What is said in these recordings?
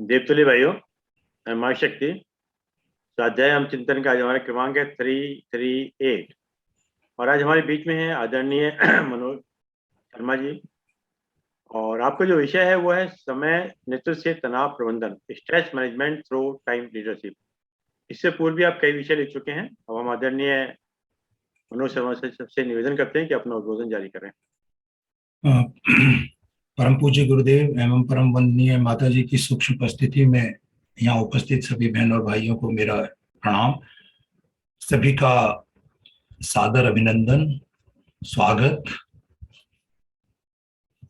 देवतुल्य भाइयों, मैं माँ शक्ति। स्वाध्याय हम चिंतन का आज हमारा क्रमांक है 338। और आज हमारे बीच में है आदरणीय मनोज शर्मा जी। और आपका जो विषय है वो है समय नेतृत्व से तनाव प्रबंधन, stress management through time leadership. इससे पूर्व भी आप कई विषय लिख चुके हैं। अब हम आदरणीय मनोज शर्मा से सबसे निवेदन करते हैं कि अपना उद्बोधन जारी करें। अ, परम पूज्य गुरुदेव एवं परम वंदनीय माता जी की सूक्ष्म उपस्थिति में यहाँ उपस्थित सभी बहन और भाइयों को मेरा प्रणाम। सभी का सादर अभिनंदन, स्वागत।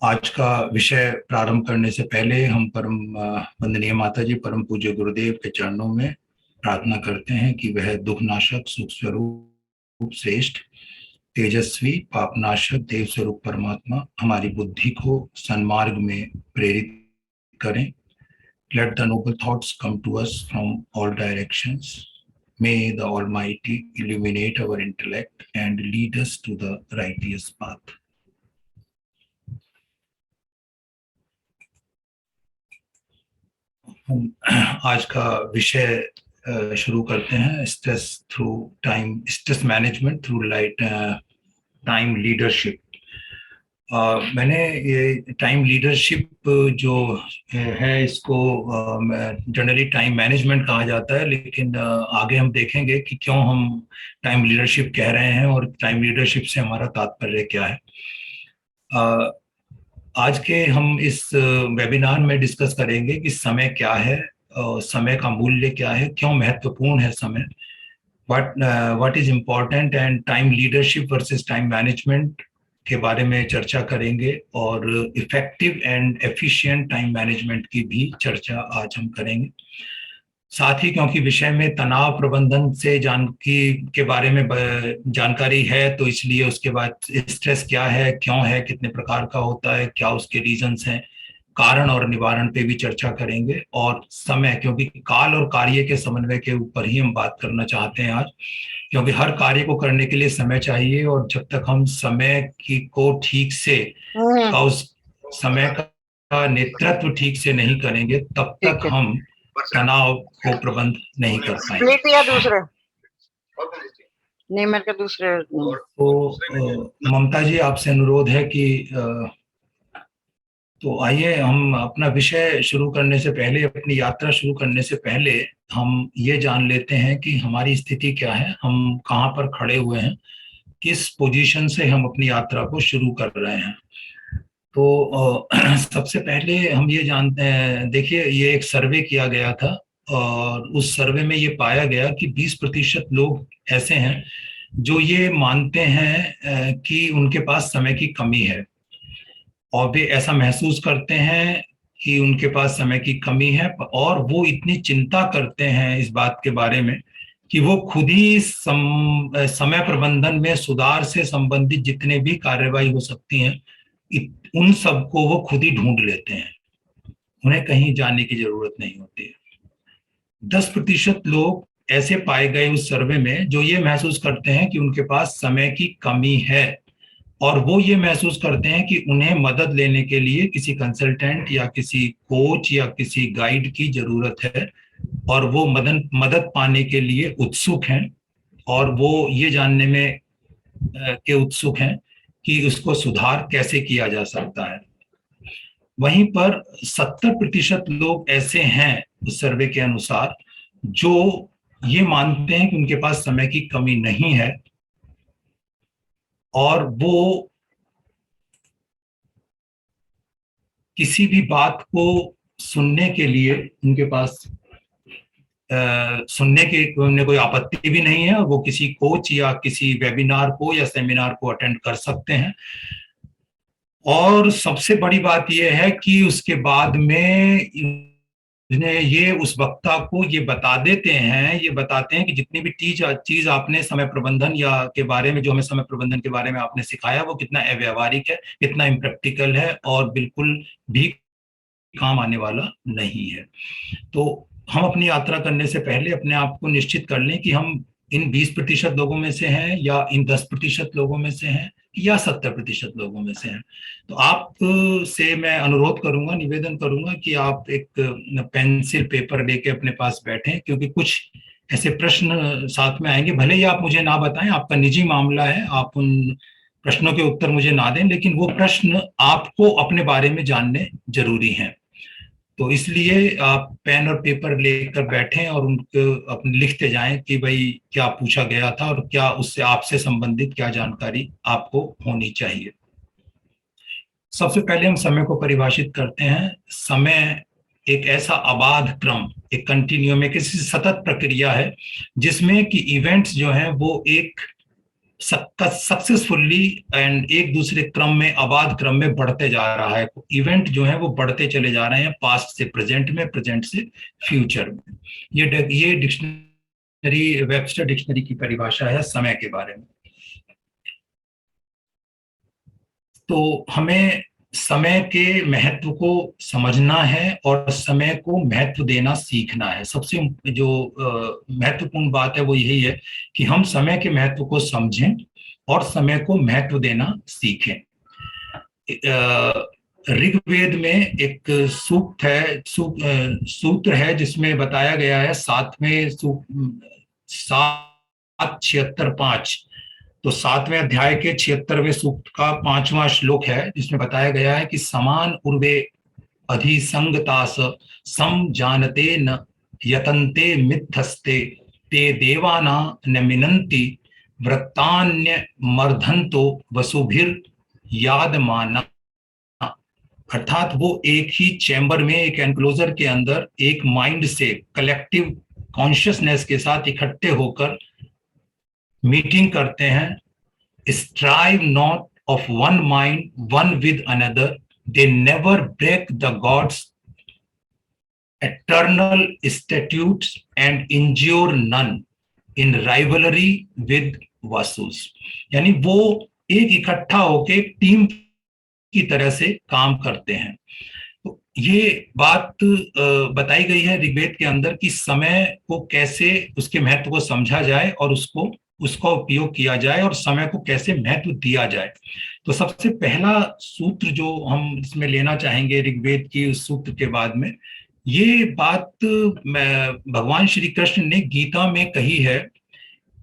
आज का विषय प्रारंभ करने से पहले हम परम वंदनीय माता जी परम पूज्य गुरुदेव के चरणों में प्रार्थना करते हैं कि वह दुखनाशक सुख स्वरूप श्रेष्ठ तेजस्वी पापनाशक देव स्वरूप परमात्मा हमारी बुद्धि को सन्मार्ग में प्रेरित करें। Let the noble thoughts come to us from all directions. May the Almighty illuminate our intellect and lead us to the righteous path. हम आज का विषय शुरू करते हैं। Stress through time, stress management through time leadership. मैंने ये time leadership जो है इसको जनरली टाइम मैनेजमेंट कहा जाता है, लेकिन आगे हम देखेंगे कि क्यों हम टाइम लीडरशिप कह रहे हैं और टाइम लीडरशिप से हमारा तात्पर्य क्या है। आज के हम इस वेबिनार में डिस्कस करेंगे कि समय क्या है, समय का मूल्य क्या है, क्यों महत्वपूर्ण है समय, what is important, and time leadership versus time management के बारे में चर्चा करेंगे। और effective and efficient time management की भी चर्चा आज हम करेंगे। साथ ही क्योंकि विषय में तनाव प्रबंधन से के बारे में जानकारी है, तो इसलिए उसके बाद स्ट्रेस क्या है, क्यों है, कितने प्रकार का होता है, क्या उसके रीजंस हैं, कारण और निवारण पे भी चर्चा करेंगे। और समय, क्योंकि काल और कार्य के समन्वय के ऊपर ही हम बात करना चाहते हैं आज, क्योंकि हर कार्य को करने के लिए समय चाहिए, और जब तक हम समय की को ठीक से उस समय का नेतृत्व ठीक से नहीं करेंगे, तब तक हम तनाव को प्रबंध नहीं कर पाएंगे। या दूसरे नहीं, मेरे को दूसरे। तो ममता जी, आपसे अनुरोध है कि तो आइए हम अपना विषय शुरू करने से पहले, अपनी यात्रा शुरू करने से पहले हम ये जान लेते हैं कि हमारी स्थिति क्या है, हम कहाँ पर खड़े हुए हैं, किस पोजीशन से हम अपनी यात्रा को शुरू कर रहे हैं। तो सबसे पहले हम ये जानते हैं, देखिए ये एक सर्वे किया गया था और उस सर्वे में ये पाया गया कि 20% लोग ऐसे हैं जो ये मानते हैं कि उनके पास समय की कमी है, और वे ऐसा महसूस करते हैं कि उनके पास समय की कमी है, और वो इतनी चिंता करते हैं इस बात के बारे में कि वो खुद ही समय प्रबंधन में सुधार से संबंधित जितने भी कार्यवाही हो सकती हैं, उन सबको वो खुद ही ढूंढ लेते हैं, उन्हें कहीं जाने की जरूरत नहीं होती है। 10% लोग ऐसे पाए गए उस सर्वे में जो ये महसूस करते हैं कि उनके पास समय की कमी है, और वो ये महसूस करते हैं कि उन्हें मदद लेने के लिए किसी कंसल्टेंट या किसी कोच या किसी गाइड की जरूरत है, और वो मदद पाने के लिए उत्सुक हैं, और वो ये जानने में के उत्सुक हैं कि उसको सुधार कैसे किया जा सकता है। वहीं पर 70% लोग ऐसे हैं उस सर्वे के अनुसार जो ये मानते हैं कि उनके पास समय की कमी नहीं है, और वो किसी भी बात को सुनने के लिए उनके पास सुनने की उन्हें कोई आपत्ति भी नहीं है, और वो किसी कोच या किसी वेबिनार को या सेमिनार को अटेंड कर सकते हैं। और सबसे बड़ी बात यह है कि उसके बाद में ये उस वक्ता को ये बताते हैं कि जितनी भी चीज आपने समय प्रबंधन या के बारे में, जो हमें समय प्रबंधन के बारे में आपने सिखाया, वो कितना अव्यावहारिक है, कितना इम्प्रैक्टिकल है, और बिल्कुल भी काम आने वाला नहीं है। तो हम अपनी यात्रा करने से पहले अपने आप को निश्चित कर लें कि हम इन 20% लोगों में से हैं या इन 10% लोगों में से हैं, या 70% लोगों में से हैं। तो आप से मैं अनुरोध करूंगा, निवेदन करूंगा कि आप एक पेंसिल पेपर लेके अपने पास बैठें, क्योंकि कुछ ऐसे प्रश्न साथ में आएंगे। भले ही आप मुझे ना बताएं, आपका निजी मामला है, आप उन प्रश्नों के उत्तर मुझे ना दें, लेकिन वो प्रश्न आपको अपने बारे में जानने जरूरी हैं। तो इसलिए आप पेन और पेपर लेकर बैठें और उनको अपने लिखते जाएं कि भाई क्या पूछा गया था और क्या उससे आपसे संबंधित क्या जानकारी आपको होनी चाहिए। सबसे पहले हम समय को परिभाषित करते हैं। समय एक ऐसा अबाध क्रम, एक कंटिन्यूम, एक ऐसी सतत प्रक्रिया है जिसमें कि इवेंट्स जो हैं वो एक सक्सेसफुली एंड एक दूसरे क्रम में, अबाध क्रम में बढ़ते जा रहा है। इवेंट जो है वो बढ़ते चले जा रहे हैं, पास्ट से प्रेजेंट में, प्रेजेंट से फ्यूचर में। ये डिक्शनरी, वेबस्टर डिक्शनरी की परिभाषा है समय के बारे में। तो हमें समय के महत्व को समझना है और समय को महत्व देना सीखना है। सबसे जो महत्वपूर्ण बात है वो यही है कि हम समय के महत्व को समझें और समय को महत्व देना सीखें। ऋग्वेद में एक सूक्त है, सूत्र है जिसमें बताया गया है, 7 तो 7वें अध्याय के 76वें सूक्त का 5वां श्लोक है, जिसमें बताया गया है कि समान उर्वे अधिसंगतास सम जानते न यतन्ते मिथस्ते ते देवाना न मिनन्ति वृत्तान्य मर्धन्तो वसुभिर यादमाना। अर्थात वो एक ही चैम्बर में, एक एनक्लोजर के अंदर, एक माइंड से, कलेक्टिव कॉन्शियसनेस के साथ इकट्ठे होकर मीटिंग करते हैं। Strive not of one mind one with another, they never break the gods eternal statutes and ensure none in rivalry with Vasus. यानी वो एक इकट्ठा होके टीम की तरह से काम करते हैं। तो ये बात बताई गई है ऋग्वेद के अंदर कि समय को कैसे, उसके महत्व को समझा जाए और उसका उपयोग किया जाए और समय को कैसे महत्व दिया जाए। तो सबसे पहला सूत्र जो हम इसमें लेना चाहेंगे ऋग्वेद की उस सूत्र के बाद में, ये बात भगवान श्री कृष्ण ने गीता में कही है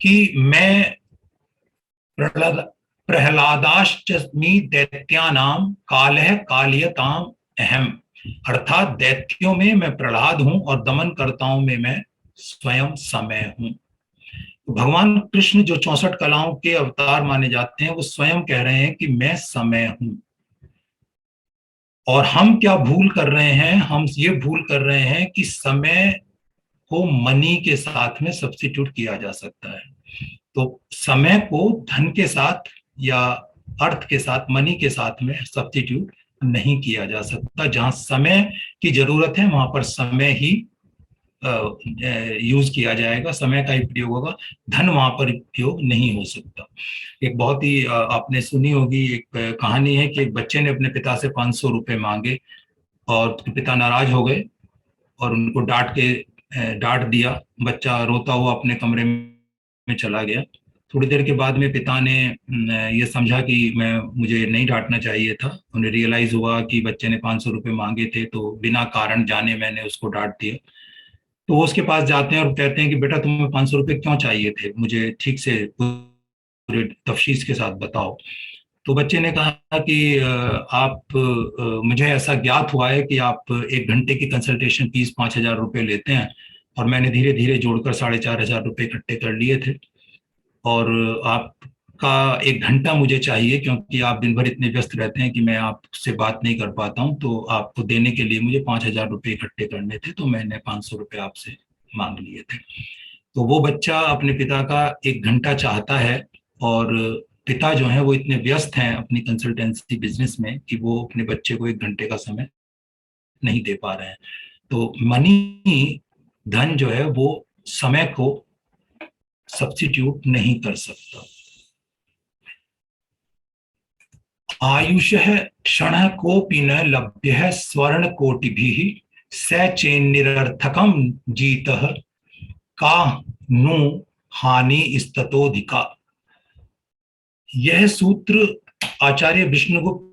कि मैं प्रहलादाश्चस्मि दैत्यानाम कालः कालियताम अहम। अर्थात दैत्यों में मैं प्रहलाद हूं और दमनकर्ताओं में मैं स्वयं समय हूं। भगवान कृष्ण जो 64 कलाओं के अवतार माने जाते हैं, वो स्वयं कह रहे हैं कि मैं समय हूं। और हम क्या भूल कर रहे हैं? हम ये भूल कर रहे हैं कि समय को मनी के साथ में सब्स्टिट्यूट किया जा सकता है। तो समय को धन के साथ या अर्थ के साथ, मनी के साथ में सब्स्टिट्यूट नहीं किया जा सकता। जहां समय की जरूरत है वहां पर समय ही यूज किया जाएगा, समय का ही प्रयोग होगा, धन वहां पर उपयोग नहीं हो सकता। एक बहुत ही आपने सुनी होगी एक कहानी है कि एक बच्चे ने अपने पिता से 500 रुपए मांगे और पिता नाराज हो गए और उनको डांट दिया। बच्चा रोता हुआ अपने कमरे में चला गया। थोड़ी देर के बाद में पिता ने ये समझा कि मुझे नहीं डांटना चाहिए था। उन्हें रियलाइज हुआ कि बच्चे ने 500 रुपए मांगे थे तो बिना कारण जाने मैंने उसको डांट दिया। तो वो उसके पास जाते हैं और कहते हैं कि बेटा तुम्हें 500 रुपए क्यों चाहिए थे, मुझे ठीक से पूरे तफसील के साथ बताओ। तो बच्चे ने कहा कि मुझे ऐसा ज्ञात हुआ है कि आप 1 घंटे की कंसल्टेशन फीस 5,000 रुपये लेते हैं और मैंने धीरे धीरे जोड़कर 4,500 रुपये इकट्ठे कर लिए थे और आपका 1 घंटा मुझे चाहिए क्योंकि आप दिन भर इतने व्यस्त रहते हैं कि मैं आपसे बात नहीं कर पाता हूं। तो आपको देने के लिए मुझे 5,000 रुपये इकट्ठे करने थे, तो मैंने 500 रुपये आपसे मांग लिए थे। तो वो बच्चा अपने पिता का 1 घंटा चाहता है और पिता जो है वो इतने व्यस्त हैं अपनी कंसल्टेंसी बिजनेस में कि वो अपने बच्चे को 1 घंटे का समय नहीं दे पा रहे हैं। तो मनी, धन जो है वो समय को सब्स्टिट्यूट नहीं कर सकता। आयुषः क्षणः कोऽपि न लभ्यः स्वर्ण कोटिभिः स चेन्निरर्थकं जीतः का नु हानि स्ततोधिका। यह सूत्र आचार्य विष्णुगुप्त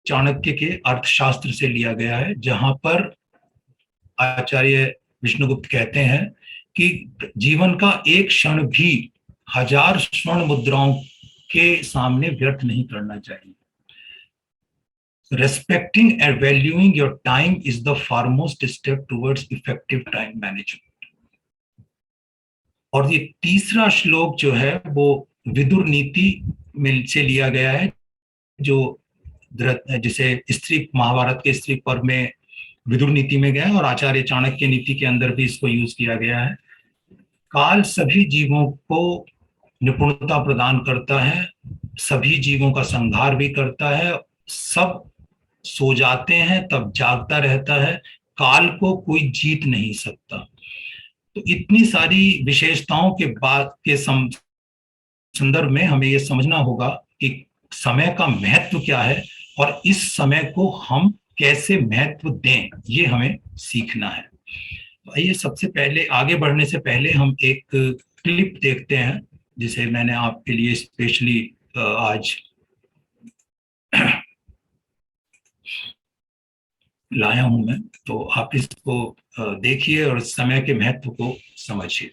चाणक्य के अर्थशास्त्र से लिया गया है, जहां पर आचार्य विष्णुगुप्त कहते हैं कि जीवन का एक क्षण भी 1000 स्वर्ण मुद्राओं के सामने व्यर्थ नहीं करना चाहिए. Respecting and valuing your time is the foremost step towards effective time management. और ये तीसरा श्लोक जो है वो विदुर नीति में से लिया गया है, जो जिसे स्त्री महाभारत के स्त्री पर्व में विदुर नीति में गया है, और आचार्य चाणक्य नीति के अंदर भी इसको यूज किया गया है. काल सभी जीवों को निपुणता प्रदान करता है, सभी जीवों का संहार भी करता है. सब सो जाते हैं तब जागता रहता है, काल को कोई जीत नहीं सकता. तो इतनी सारी विशेषताओं के बाद के संदर्भ में हमें यह समझना होगा कि समय का महत्व क्या है और इस समय को हम कैसे महत्व दें, ये हमें सीखना है. आइए सबसे पहले, आगे बढ़ने से पहले हम एक क्लिप देखते हैं जिसे मैंने आपके लिए स्पेशली आज लाया हूं मैं. तो आप इसको देखिए और समय के महत्व को समझिए.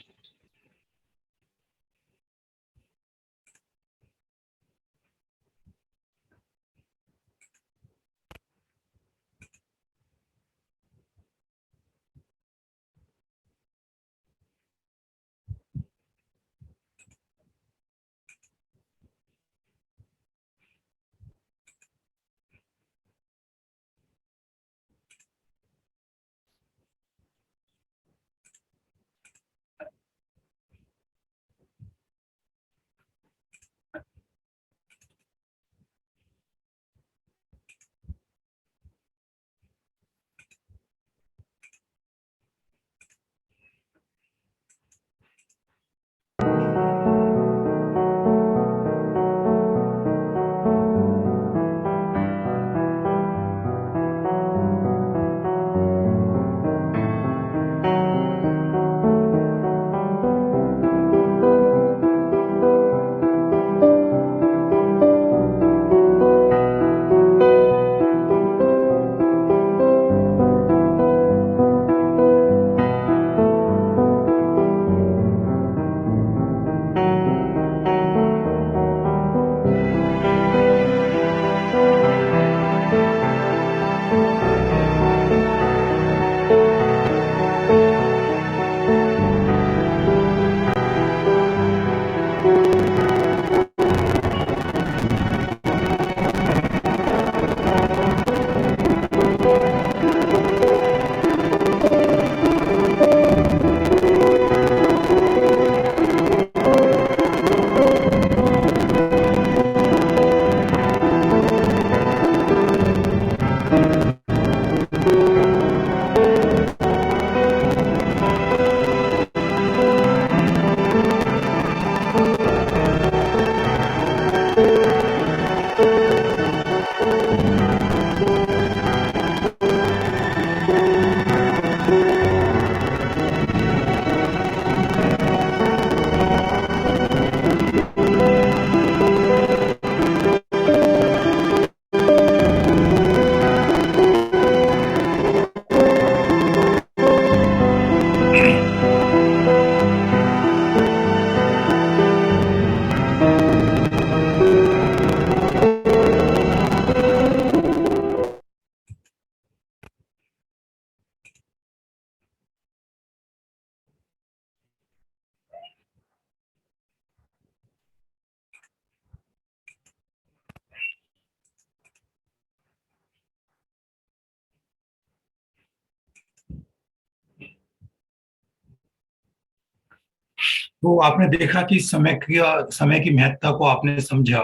तो आपने देखा कि समय की महत्ता को आपने समझा.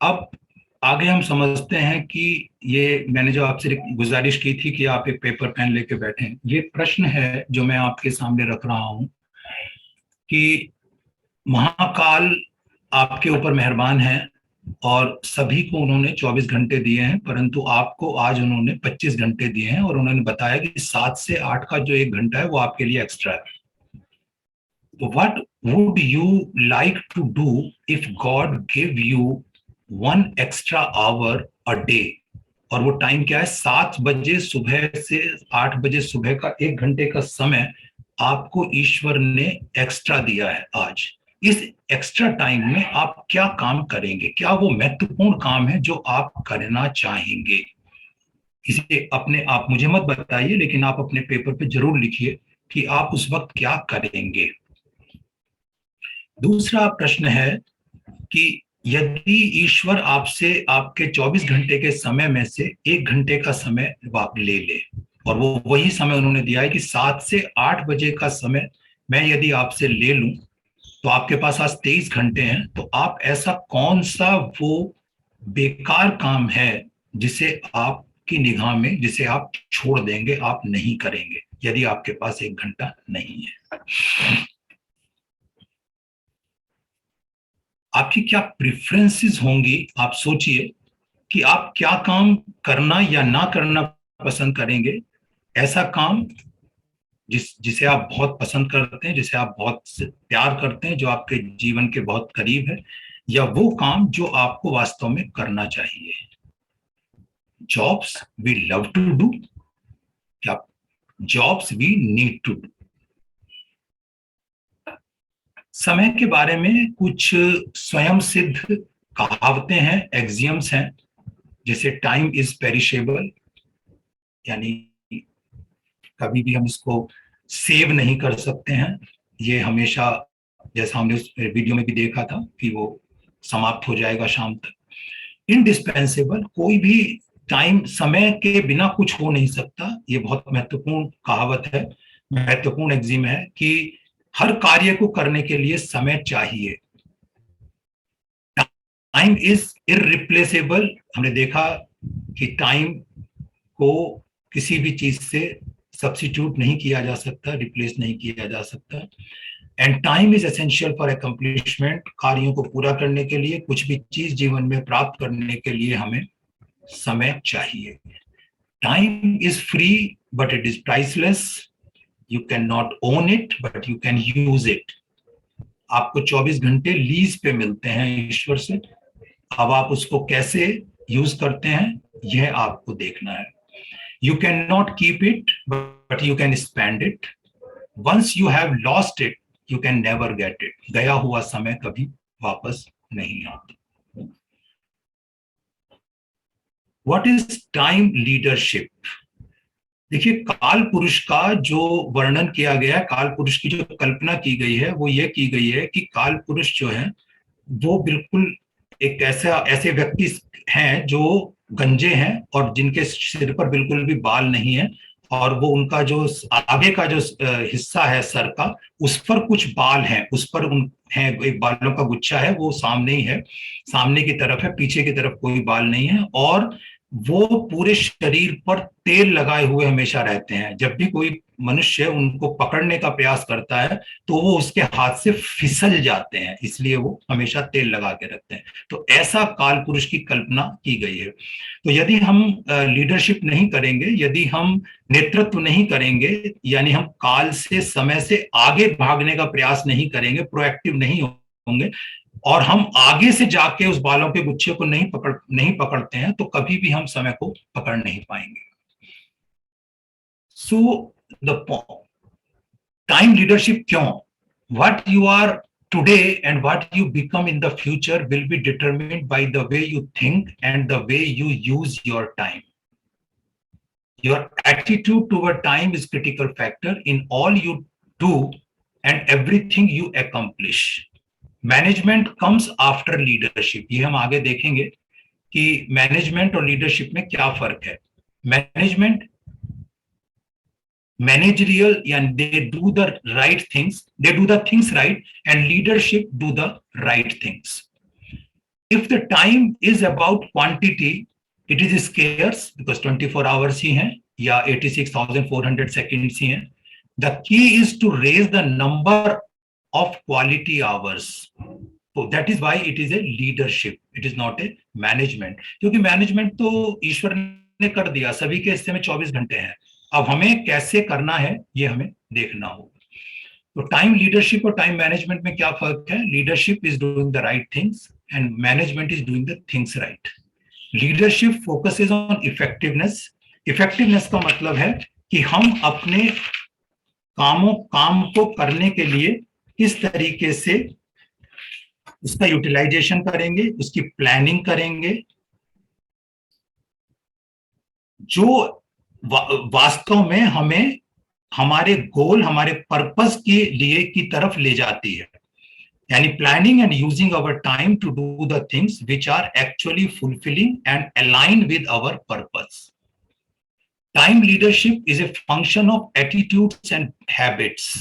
अब आगे हम समझते हैं कि ये मैंने जो आपसे गुजारिश की थी कि आप एक पेपर पेन लेके बैठें, ये प्रश्न है जो मैं आपके सामने रख रहा हूं कि महाकाल आपके ऊपर मेहरबान है और सभी को उन्होंने 24 घंटे दिए हैं, परंतु आपको आज उन्होंने 25 घंटे दिए हैं और उन्होंने बताया कि 7 से 8 का जो 1 घंटा है वो आपके लिए एक्स्ट्रा है. What would you like to do if God gave you 1 extra our a day, और वो टाइम क्या है, 7 बजे सुबह से 8 बजे सुबह का 1 घंटे का समय आपको ईश्वर ने एक्स्ट्रा दिया है आज। इस एक्स्ट्रा टाइम में आप क्या काम करेंगे, क्या वो महत्वपूर्ण काम है जो आप करना चाहेंगे? इसे अपने आप मुझे मत बताइए, लेकिन आप अपने पेपर पे जरूर लिखिए कि आप उस वक्त क्या करेंगे। दूसरा प्रश्न है कि यदि ईश्वर आपसे आपके 24 घंटे के समय में से 1 घंटे का समय ले ले, और वो वही समय उन्होंने दिया है कि 7 से 8 बजे का समय मैं यदि आपसे ले लूं, तो आपके पास आज 23 घंटे हैं, तो आप ऐसा कौन सा वो बेकार काम है जिसे आपकी निगाह में, जिसे आप छोड़ देंगे, आप नहीं करेंगे यदि आपके पास 1 घंटा नहीं है? आपकी क्या प्रेफरेंसेस होंगी? आप सोचिए कि आप क्या काम करना या ना करना पसंद करेंगे। ऐसा काम जिसे आप बहुत पसंद करते हैं, जिसे आप बहुत प्यार करते हैं, जो आपके जीवन के बहुत करीब है, या वो काम जो आपको वास्तव में करना चाहिए। Jobs we love to do, क्या jobs we need to do? समय के बारे में कुछ स्वयं सिद्ध कहावतें हैं, एक्सियम्स हैं, जैसे टाइम इज पेरिशेबल, यानी कभी भी हम इसको सेव नहीं कर सकते हैं। ये हमेशा, जैसा हमने उस वीडियो में भी देखा था, कि वो समाप्त हो जाएगा शाम तक। इनडिस्पेंसेबल, कोई भी टाइम, समय के बिना कुछ हो नहीं सकता। ये बहुत महत्वपूर्ण कहावत है, महत्वपूर्ण एक्सिम है कि हर कार्य को करने के लिए समय चाहिए। टाइम इज इररिप्लेसेबल, हमने देखा कि टाइम को किसी भी चीज से सब्स्टिट्यूट नहीं किया जा सकता, रिप्लेस नहीं किया जा सकता। And time is essential for accomplishment, कार्यों को पूरा करने के लिए, कुछ भी चीज जीवन में प्राप्त करने के लिए हमें समय चाहिए। Time is free but it is priceless, you can not own it but you can use it. आपको 24 घंटे लीज पे मिलते हैं ईश्वर से, अब आप उसको कैसे यूज करते हैं यह आपको देखना है। You cannot keep it, but you can spend it. Once you have lost it, you can never get it. गया हुआ समय कभी वापस नहीं आता। What is time leadership? देखिए, काल पुरुष का जो वर्णन किया गया है, काल पुरुष की जो कल्पना की गई है, वो ये की गई है कि काल पुरुष जो है वो बिल्कुल एक ऐसे व्यक्ति हैं जो गंजे हैं और जिनके सिर पर बिल्कुल भी बाल नहीं है, और वो उनका जो आगे का जो हिस्सा है सर का, उस पर कुछ बाल हैं, उस पर उन है एक बालों का गुच्छा है, वो सामने ही है, सामने की तरफ है, पीछे की तरफ कोई बाल नहीं है। और वो पूरे शरीर पर तेल लगाए हुए हमेशा रहते हैं। जब भी कोई मनुष्य उनको पकड़ने का प्रयास करता है तो वो उसके हाथ से फिसल जाते हैं, इसलिए वो हमेशा तेल लगा के रखते हैं। तो ऐसा काल पुरुष की कल्पना की गई है। तो यदि हम लीडरशिप नहीं करेंगे, यदि हम नेतृत्व नहीं करेंगे, यानी हम काल से, समय से आगे भागने का प्रयास नहीं करेंगे, प्रोएक्टिव नहीं होंगे, और हम आगे से जाके उस बालों के गुच्छे को नहीं पकड़ते हैं, तो कभी भी हम समय को पकड़ नहीं पाएंगे। सो द टाइम लीडरशिप क्यों? What you are today and what you become in the future will be determined by the way you think and the way you use your time. Your attitude toward time is critical factor in all you do and everything you accomplish. Management comes after leadership. ये हम आगे देखेंगे कि management और leadership में क्या फर्क है। Management managerial, and they do the right things, they do the things right, and leadership do the right things. If the time is about quantity, it is scarce because 24 hours ही हैं या 86,400 seconds ही हैं. The key is to raise the number of quality hours. So that is why it is a leadership, it is not a management. क्योंकि management तो ईश्वर ने कर दिया, सभी के हिस्से में 24 घंटे हैं, अब हमें कैसे करना है ये हमें देखना होगा। तो टाइम लीडरशिप और टाइम मैनेजमेंट में क्या फर्क है? Leadership is doing the right things and management is doing the things right. Leadership focuses on effectiveness. Effectiveness का मतलब है कि हम अपने काम को करने के लिए किस तरीके से उसका यूटिलाइजेशन करेंगे, उसकी प्लानिंग करेंगे, जो वास्तव में हमें हमारे गोल, हमारे पर्पस के लिए की तरफ ले जाती है. यानी planning and using our time to do the things which are actually fulfilling and align with our purpose. Time leadership is a function of attitudes and habits.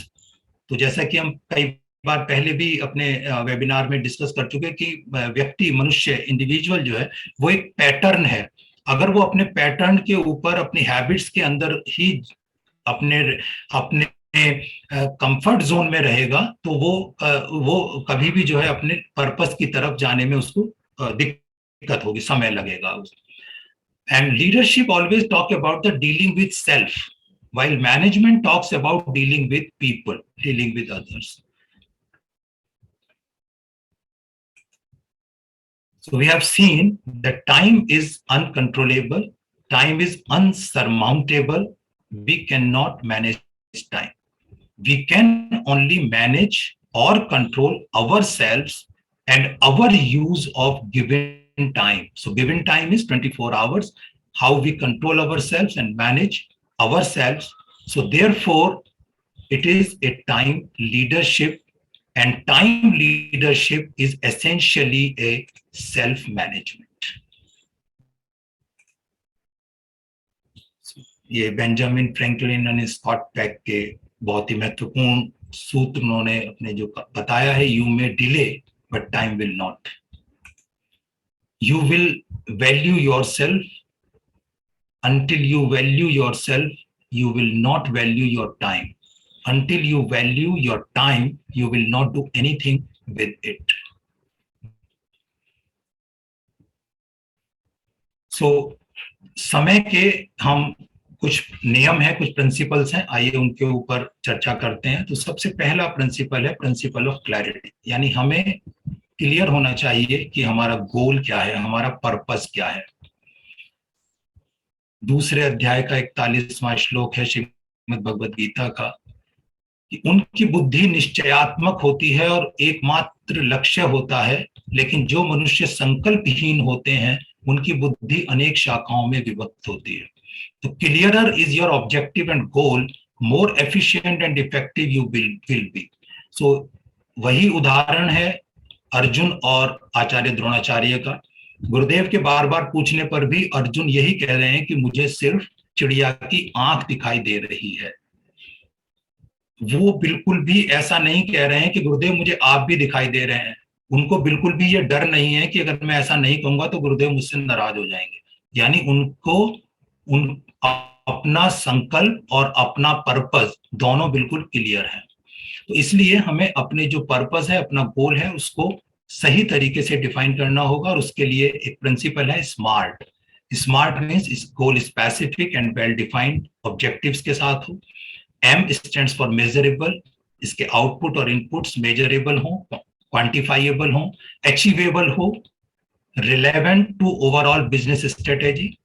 तो जैसा कि हम कई बार पहले भी अपने वेबिनार में डिस्कस कर चुके कि व्यक्ति, मनुष्य, इंडिविजुअल जो है वो एक पैटर्न है. अगर वो अपने पैटर्न के ऊपर, अपनी हैबिट्स के अंदर ही अपने अपने कंफर्ट जोन में रहेगा तो वो कभी भी जो है अपने पर्पस की तरफ जाने में उसको दिक्कत होगी, समय लगेगा. And leadership always talk about the dealing with self, while management talks about dealing with people, dealing with others. So we have seen that time is uncontrollable, time is unsurmountable. We cannot manage time. We can only manage or control ourselves and our use of given time. So given time is 24 hours. How we control ourselves and manage ourselves. So therefore, it is a time leadership, and time leadership is essentially a self-management. ये Benjamin Franklin और Scott pack के बहुत ही महत्वपूर्ण सूत्र उन्होंने अपने जो बताया है, you may delay but time will not. You will value yourself. Until you value yourself, you will not value your time. Until you value your time, you will not do anything with it. So, समय के हम कुछ नियम हैं, कुछ principles हैं, आइए उनके ऊपर चर्चा करते हैं. तो सबसे पहला प्रिंसिपल है प्रिंसिपल ऑफ क्लैरिटी. यानी हमें क्लियर होना चाहिए कि हमारा गोल क्या है, हमारा पर्पस क्या है. दूसरे अध्याय का 41वां श्लोक है श्रीमद् भगवद गीता का कि उनकी बुद्धि निश्चयात्मक होती है और एकमात्र लक्ष्य होता है, लेकिन जो मनुष्य संकल्पहीन होते हैं उनकी बुद्धि अनेक शाखाओं में विभक्त होती है. तो clearer is your objective and goal, more efficient and effective you will be. So वही उदाहरण है अर्जुन और आचार्य द्रोणाचार्य का. गुरुदेव के बार बार पूछने पर भी अर्जुन यही कह रहे हैं कि मुझे सिर्फ चिड़िया की आंख दिखाई दे रही है. वो बिल्कुल भी ऐसा नहीं कह रहे हैं कि गुरुदेव मुझे आप भी दिखाई दे रहे हैं. उनको बिल्कुल भी ये डर नहीं है कि अगर मैं ऐसा नहीं कहूंगा तो गुरुदेव मुझसे नाराज हो जाएंगे. यानी उनको अपना संकल्प और अपना पर्पस दोनों बिल्कुल क्लियर है. तो इसलिए हमें अपने जो पर्पस है, अपना गोल है, उसको सही तरीके से डिफाइन करना होगा. और उसके लिए एक प्रिंसिपल है स्मार्ट. स्मार्ट मीन्स इस goal specific and well defined objectives के साथ हो. M stands for measurable. इसके आउटपुट और इनपुट्स मेजरेबल हो, क्वांटिफाइएबल हो, अचीवेबल हो, relevant to overall business strategy.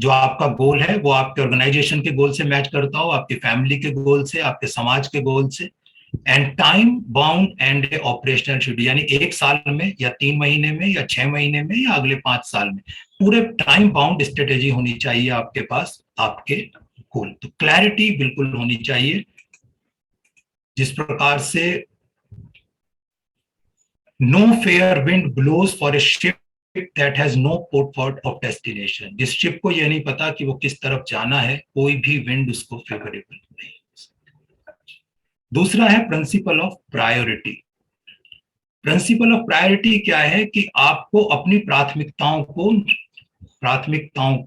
जो आपका गोल है वो आपके ऑर्गेनाइजेशन के गोल से मैच करता हो, आपकी फैमिली के गोल से, आपके समाज के गोल से. And time bound and operational schedule. यानी 1 साल में या 3 महीने में या 6 महीने में या अगले 5 साल में पूरे टाइम बाउंड स्ट्रेटेजी होनी चाहिए आपके पास, आपके गोल. तो क्लैरिटी बिल्कुल होनी चाहिए. जिस प्रकार से no fair wind blows for a ship that has no port of destination. जिस शिप को यह नहीं पता कि वो किस तरफ जाना है, कोई भी विंड उसको फेवरेबल नहीं. दूसरा है principle of priority. Principle of priority क्या है कि आपको अपनी प्राथमिकताओं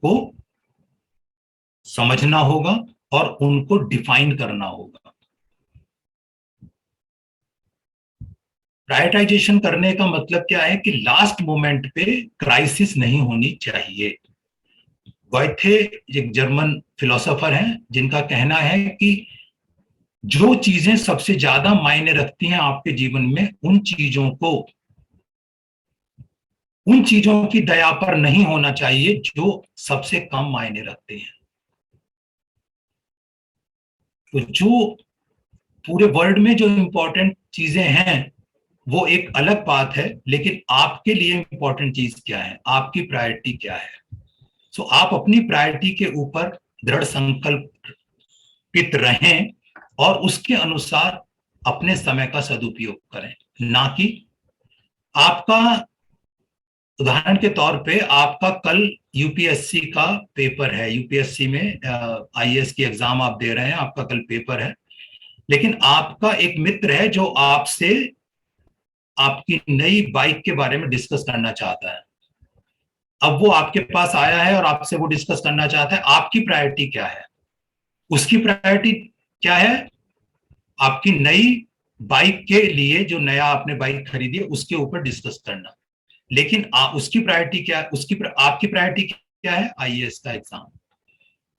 को समझना होगा और उनको डिफाइन करना होगा. प्रायोरिटाइजेशन करने का मतलब क्या है कि लास्ट मोमेंट पे क्राइसिस नहीं होनी चाहिए. गोएथे एक जर्मन फिलोसोफर हैं जिनका कहना है कि जो चीजें सबसे ज्यादा मायने रखती हैं आपके जीवन में, उन चीजों को उन चीजों की दया पर नहीं होना चाहिए जो सबसे कम मायने रखते हैं। तो जो पूरे वर्ल्ड में जो इंपॉर्टेंट चीजें हैं वो एक अलग बात है, लेकिन आपके लिए इंपॉर्टेंट चीज क्या है, आपकी प्रायोरिटी क्या है। सो आप अपनी प्रायोरिटी के ऊपर दृढ़ संकल्पित रहें और उसके अनुसार अपने समय का सदुपयोग करें। ना कि आपका, उदाहरण के तौर पे आपका कल यूपीएससी का पेपर है, यूपीएससी में आईएएस की एग्जाम आप दे रहे हैं, आपका कल पेपर है, लेकिन आपका एक मित्र है जो आपसे आपकी नई बाइक के बारे में डिस्कस करना चाहता है। अब वो आपके पास आया है और आपसे वो डिस्कस करना चाहता है, आपकी प्रायोरिटी क्या है? उसकी प्रायोरिटी क्या है? आपकी नई बाइक के लिए, जो नया आपने बाइक खरीदी है उसके ऊपर डिस्कस करना। लेकिन उसकी प्रायोरिटी क्या है, आपकी प्रायोरिटी क्या है? आईएएस का एग्जाम।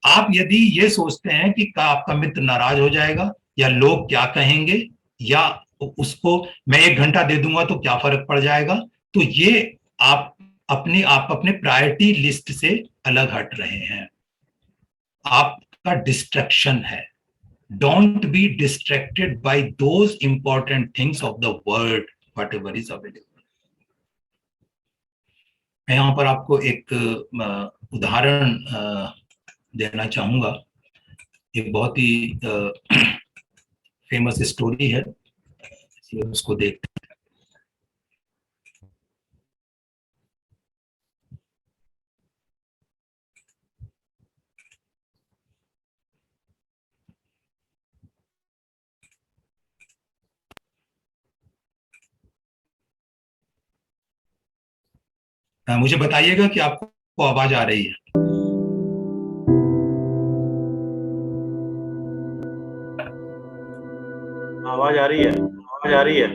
आप यदि ये सोचते हैं कि आपका मित्र नाराज हो जाएगा या लोग क्या कहेंगे या उसको मैं 1 घंटा दे दूंगा तो क्या फर्क पड़ जाएगा, तो ये आप अपने प्रायोरिटी लिस्ट से अलग हट रहे हैं, आपका डिस्ट्रैक्शन है। Don't be distracted by those important things of the world, what ever is available. मैं यहाँ पर आपको एक उदाहरण देना चाहूंगा। एक बहुत ही फेमस स्टोरी है, उसको देखते हैं। मुझे बताइएगा कि आपको आवाज आ रही है। आवाज आ रही है, आवाज आ रही है।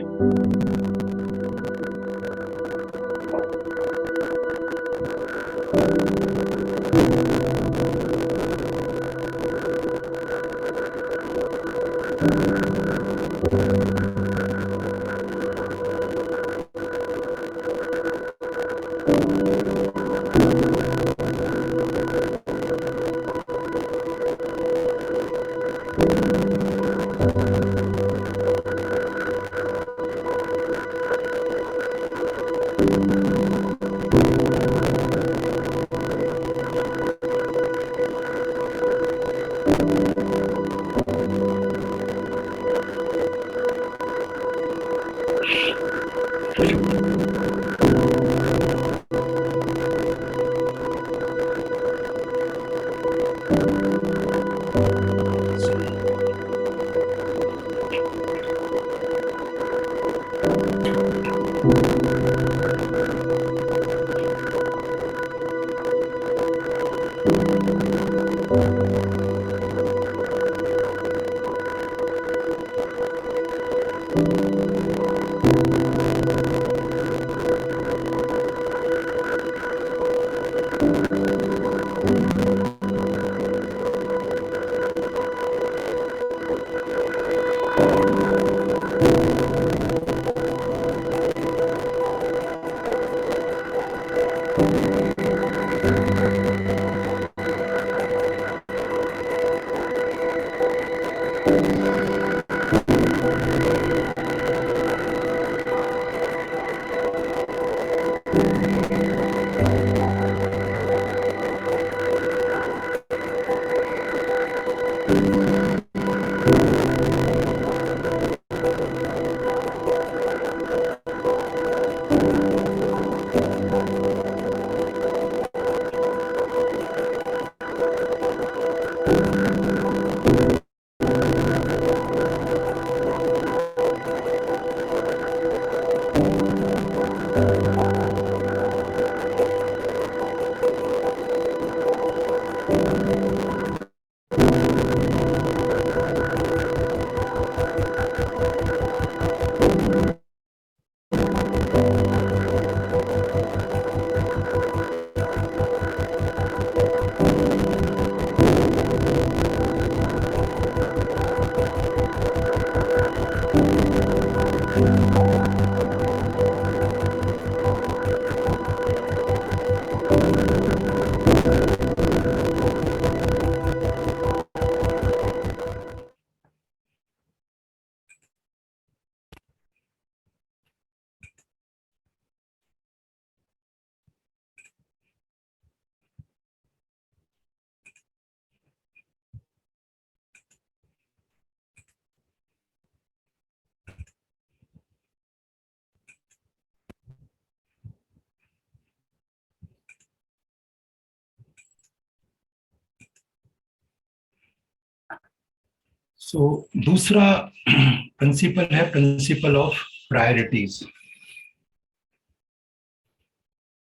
दूसरा प्रिंसिपल है principle of priorities.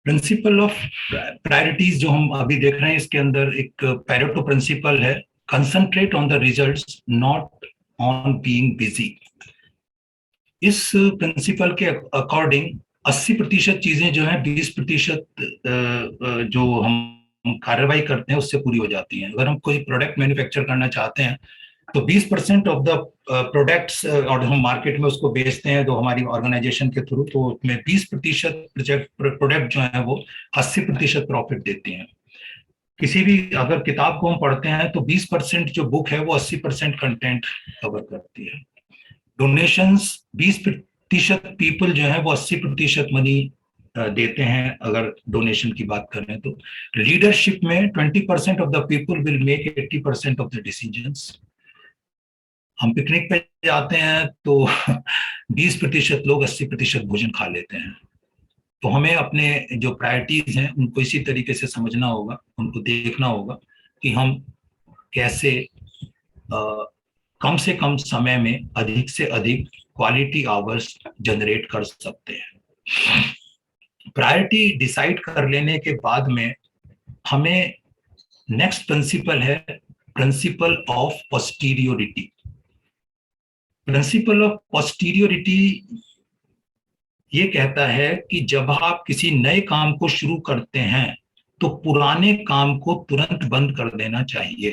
Principle of priorities जो हम अभी देख रहे हैं, इसके अंदर एक पैरेटो प्रिंसिपल है, concentrate on the results not on being busy. इस प्रिंसिपल के अकॉर्डिंग 80% चीजें जो है 20% जो हम कार्रवाई करते हैं उससे पूरी हो जाती हैं। अगर हम कोई प्रोडक्ट मैन्युफैक्चर करना चाहते हैं तो 20% ऑफ द प्रोडक्ट्स और हम मार्केट में उसको बेचते हैं तो हमारी ऑर्गेनाइजेशन के थ्रू, तो उसमें 20% प्रोडक्ट जो है वो 80% प्रॉफिट देती हैं। किसी भी अगर किताब को हम पढ़ते हैं तो 20% जो बुक है वो 80% कंटेंट कवर करती है। डोनेशंस 20% पीपल जो है वो 80% मनी देते हैं अगर डोनेशन की बात करें तो। लीडरशिप में 20% of the people will make 80% of the decisions. हम पिकनिक पे जाते हैं तो 20% लोग 80% भोजन खा लेते हैं। तो हमें अपने जो प्रायोरिटीज हैं उनको इसी तरीके से समझना होगा, उनको देखना होगा कि हम कैसे कम से कम समय में अधिक से अधिक क्वालिटी आवर्स जनरेट कर सकते हैं। प्रायोरिटी डिसाइड कर लेने के बाद में हमें नेक्स्ट प्रिंसिपल है प्रिंसिपल ऑफ पोस्टीरियोरिटी। प्रिंसिपल ऑफ पोस्टीरियोरिटी ये कहता है कि जब आप किसी नए काम को शुरू करते हैं तो पुराने काम को तुरंत बंद कर देना चाहिए।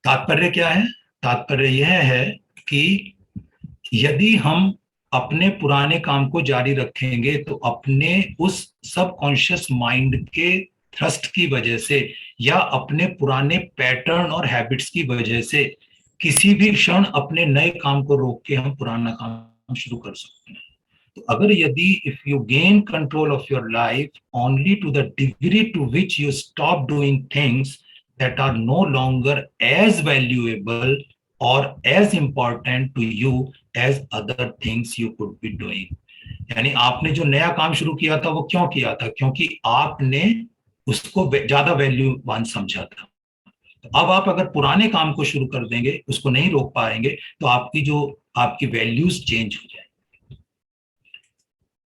तात्पर्य क्या है? तात्पर्य यह है कि यदि हम अपने पुराने काम को जारी रखेंगे तो अपने उस सबकॉन्शियस माइंड के थ्रस्ट की वजह से या अपने पुराने पैटर्न और हैबिट्स की वजह से किसी भी क्षण अपने नए काम को रोक के हम पुराना काम शुरू कर सकते हैं। तो अगर यदि if you gain control of your life only to the degree to which you stop doing things that are no longer as valuable or as important to you as other things you could be doing. यानी आपने जो नया काम शुरू किया था वो क्यों किया था? क्योंकि आपने उसको ज्यादा वैल्यूवान समझा था। तो अब आप अगर पुराने काम को शुरू कर देंगे, उसको नहीं रोक पाएंगे, तो आपकी वैल्यूज चेंज हो जाएंगी।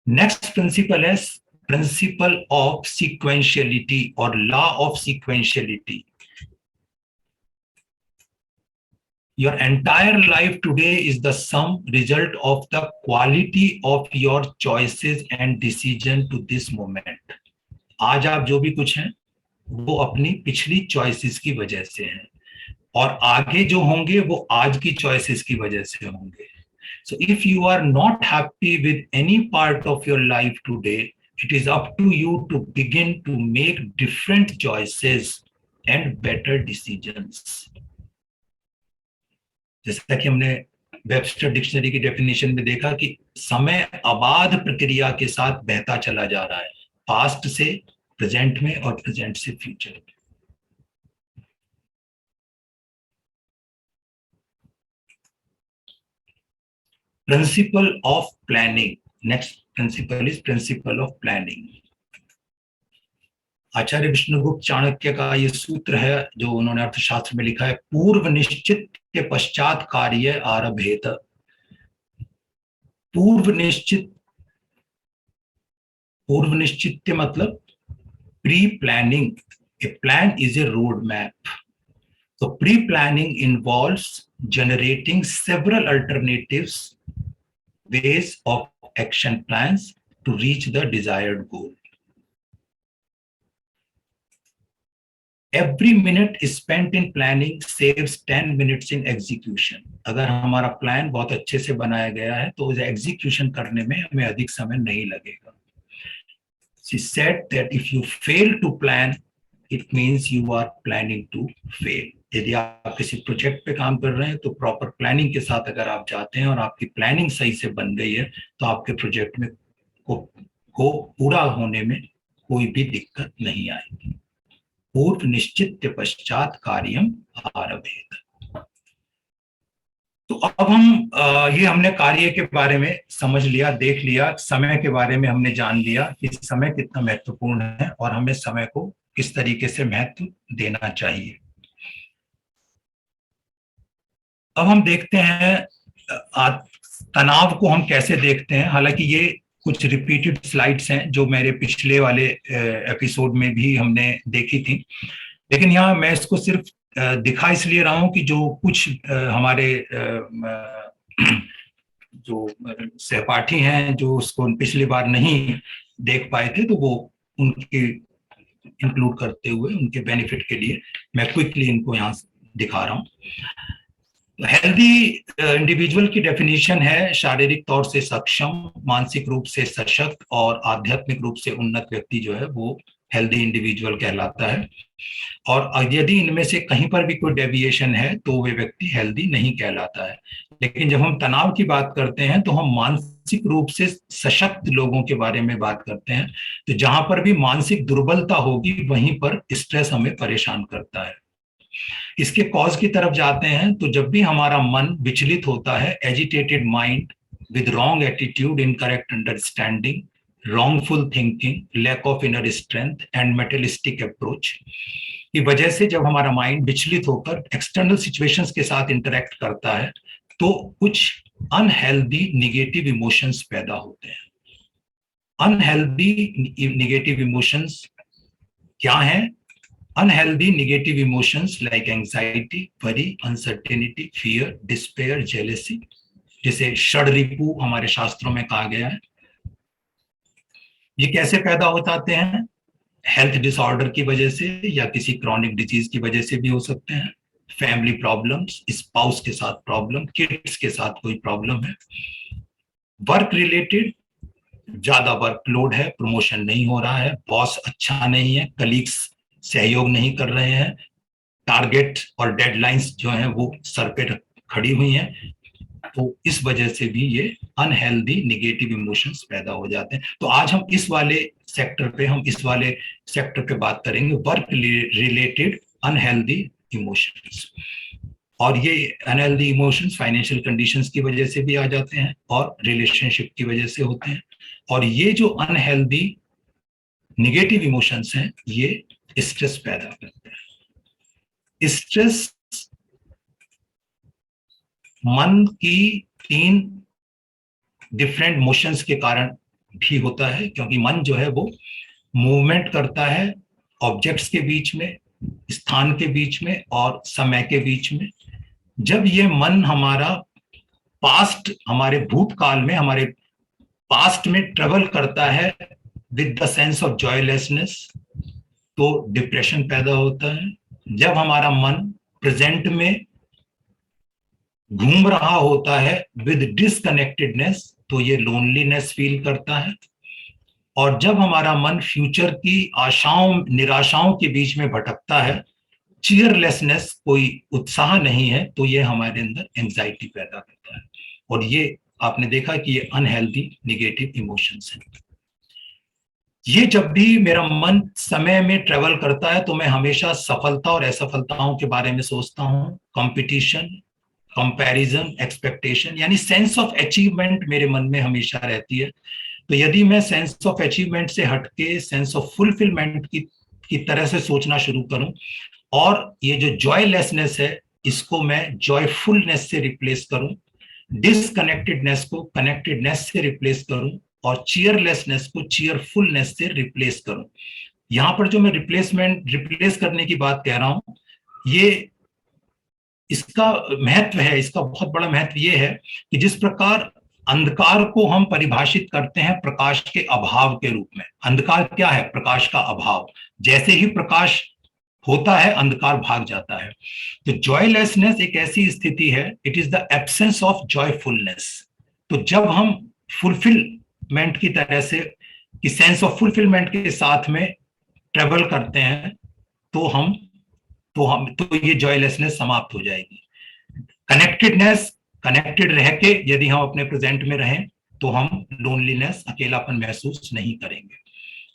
नेक्स्ट प्रिंसिपल है प्रिंसिपल ऑफ सीक्वेंशियलिटी और law of sequentiality. Your entire life today is the sum result of the quality of your choices and decision to this moment. आज आप जो भी कुछ हैं वो अपनी पिछली चॉइसेस की वजह से हैं और आगे जो होंगे वो आज की चॉइसेस की वजह से होंगे। So if you are not happy with any part of your life today, it is up to you to begin to make different choices and better decisions. जैसा कि हमने वेबस्टर डिक्शनरी की डेफिनेशन में देखा कि समय अबाध प्रक्रिया के साथ बहता चला जा रहा है, पास्ट से प्रेजेंट में और प्रेजेंट से फ्यूचर में। Principle of planning. Next principle is principle of planning. Acharya Vishnugupta Chanakya का ये सूत्र है जो उन्होंने अर्थशास्त्र में लिखा है, पूर्व निश्चित के पश्चात कार्य आरभेत। पूर्व निश्चित मतलब pre planning. A plan is a road map. तो pre planning involves generating several alternatives ways of action plans to reach the desired goal. Every minute spent in planning saves 10 minutes in execution. अगर हमारा plan बहुत अच्छे से बनाया गया है तो उसे एग्जीक्यूशन करने में हमें अधिक समय नहीं लगेगा। She said that if you fail to plan, it means you are planning to fail. यदि आप किसी प्रोजेक्ट पे काम कर रहे हैं तो प्रॉपर प्लानिंग के साथ अगर आप जाते हैं और आपकी प्लानिंग सही से बन गई है तो आपके प्रोजेक्ट में को पूरा होने में कोई भी दिक्कत नहीं आएगी। पूर्व निश्चित पश्चात कार्यम आरभेत। तो अब हम ये हमने कार्य के बारे में समझ लिया, देख लिया, समय के बारे में हमने जान लिया कि समय कितना महत्वपूर्ण है और हमें समय को किस तरीके से महत्व देना चाहिए। अब हम देखते हैं तनाव को हम कैसे देखते हैं। हालांकि ये कुछ रिपीटेड स्लाइड्स हैं जो मेरे पिछले वाले एपिसोड में भी हमने देखी थी, लेकिन यहाँ मैं इसको सिर्फ दिखा इसलिए रहा हूं कि जो कुछ हमारे जो सहपाठी हैं जो उसको पिछली बार नहीं देख पाए थे, तो वो उनकी इंक्लूड करते हुए उनके बेनिफिट के लिए मैं क्विकली इनको यहाँ दिखा रहा हूँ। हेल्दी इंडिविजुअल की डेफिनेशन है शारीरिक तौर से सक्षम, मानसिक रूप से सशक्त और आध्यात्मिक रूप से उन्नत व्यक्ति जो है वो हेल्दी इंडिविजुअल कहलाता है। और यदि इनमें से कहीं पर भी कोई डेविएशन है तो वे व्यक्ति हेल्दी नहीं कहलाता है। लेकिन जब हम तनाव की बात करते हैं तो हम मानसिक रूप से सशक्त लोगों के बारे में बात करते हैं। तो जहां पर भी मानसिक दुर्बलता होगी वहीं पर स्ट्रेस हमें परेशान करता है। इसके कॉज की तरफ जाते हैं तो जब भी हमारा मन विचलित होता है, agitated mind with wrong attitude, incorrect understanding, wrongful thinking, lack of inner strength and materialistic approach की वजह से जब हमारा माइंड विचलित होकर एक्सटर्नल सिचुएशंस के साथ इंटरेक्ट करता है तो कुछ अनहेल्दी निगेटिव इमोशंस पैदा होते हैं। अनहेल्दी निगेटिव इमोशंस क्या हैं? Unhealthy negative emotions like anxiety, worry, uncertainty, fear, despair, jealousy, जिसे षड्रिपु हमारे शास्त्रों में कहा गया है। ये कैसे पैदा हो जाते हैं? हेल्थ डिसऑर्डर की वजह से या किसी क्रॉनिक डिजीज की वजह से भी हो सकते हैं। फैमिली प्रॉब्लम्स, स्पाउस के साथ प्रॉब्लम, किड्स के साथ कोई प्रॉब्लम है। वर्क रिलेटेड, ज्यादा वर्कलोड है, प्रमोशन नहीं हो रहा है, बॉस अच्छा नहीं है, कलीग्स सहयोग नहीं कर रहे हैं, टारगेट और डेडलाइंस जो है वो सर पे खड़ी हुई हैं, तो इस वजह से भी ये अनहेल्दी निगेटिव इमोशंस पैदा हो जाते हैं। तो आज हम इस वाले सेक्टर पे बात करेंगे, वर्क रिलेटेड अनहेल्दी इमोशंस। और ये अनहेल्दी इमोशंस फाइनेंशियल कंडीशंस की वजह से भी आ जाते हैं और रिलेशनशिप की वजह से होते हैं। और ये जो अनहेल्दी निगेटिव इमोशंस हैं ये स्ट्रेस पैदा करते हैं। स्ट्रेस मन की 3 डिफरेंट मोशंस के कारण भी होता है, क्योंकि मन जो है वो मूवमेंट करता है ऑब्जेक्ट्स के बीच में, स्थान के बीच में और समय के बीच में। जब ये मन हमारे भूतकाल में, हमारे पास्ट में ट्रेवल करता है विद द सेंस ऑफ जॉयलेसनेस, तो डिप्रेशन पैदा होता है। जब हमारा मन प्रेजेंट में घूम रहा होता है विद डिसकनेक्टेडनेस, तो ये लोनलीनेस फील करता है। और जब हमारा मन फ्यूचर की आशाओं निराशाओं के बीच में भटकता है, चीयरलेसनेस, कोई उत्साह नहीं है, तो ये हमारे अंदर एंजाइटी पैदा करता है। और ये आपने देखा कि ये अनहेल्दी निगेटिव इमोशंस हैं। ये जब भी मेरा मन समय में ट्रेवल करता है तो मैं हमेशा सफलता और असफलताओं के बारे में सोचता हूँ, कंपटीशन, कंपैरिजन, एक्सपेक्टेशन, यानी सेंस ऑफ अचीवमेंट मेरे मन में हमेशा रहती है। तो यदि मैं सेंस ऑफ अचीवमेंट से हटके सेंस ऑफ फुलफिलमेंट की तरह से सोचना शुरू करूं और ये जो जॉयलेसनेस है इसको मैं जॉयफुलनेस से रिप्लेस करूं, डिसकनेक्टेडनेस को कनेक्टेडनेस से रिप्लेस करूं और चीयरलेसनेस को चीयरफुलनेस से रिप्लेस करूं। यहां पर जो मैं रिप्लेस करने की बात कह रहा हूं, ये इसका महत्व है, इसका बहुत बड़ा महत्व ये है कि जिस प्रकार अंधकार को हम परिभाषित करते हैं प्रकाश के अभाव के रूप में। अंधकार क्या है? प्रकाश का अभाव। जैसे ही प्रकाश होता है अंधकार भाग जाता है। तो जॉयलेसनेस एक ऐसी स्थिति है, it is the absence of joyfulness. तो जब हम फुलफिलमेंट की तरह से, कि सेंस ऑफ फुलफिलमेंट के साथ में ट्रेवल करते हैं तो ये जॉयलेसनेस समाप्त हो जाएगी। कनेक्टेड रह के यदि हम अपने प्रेजेंट में रहें तो हम लोनलीनेस, अकेलापन महसूस नहीं करेंगे।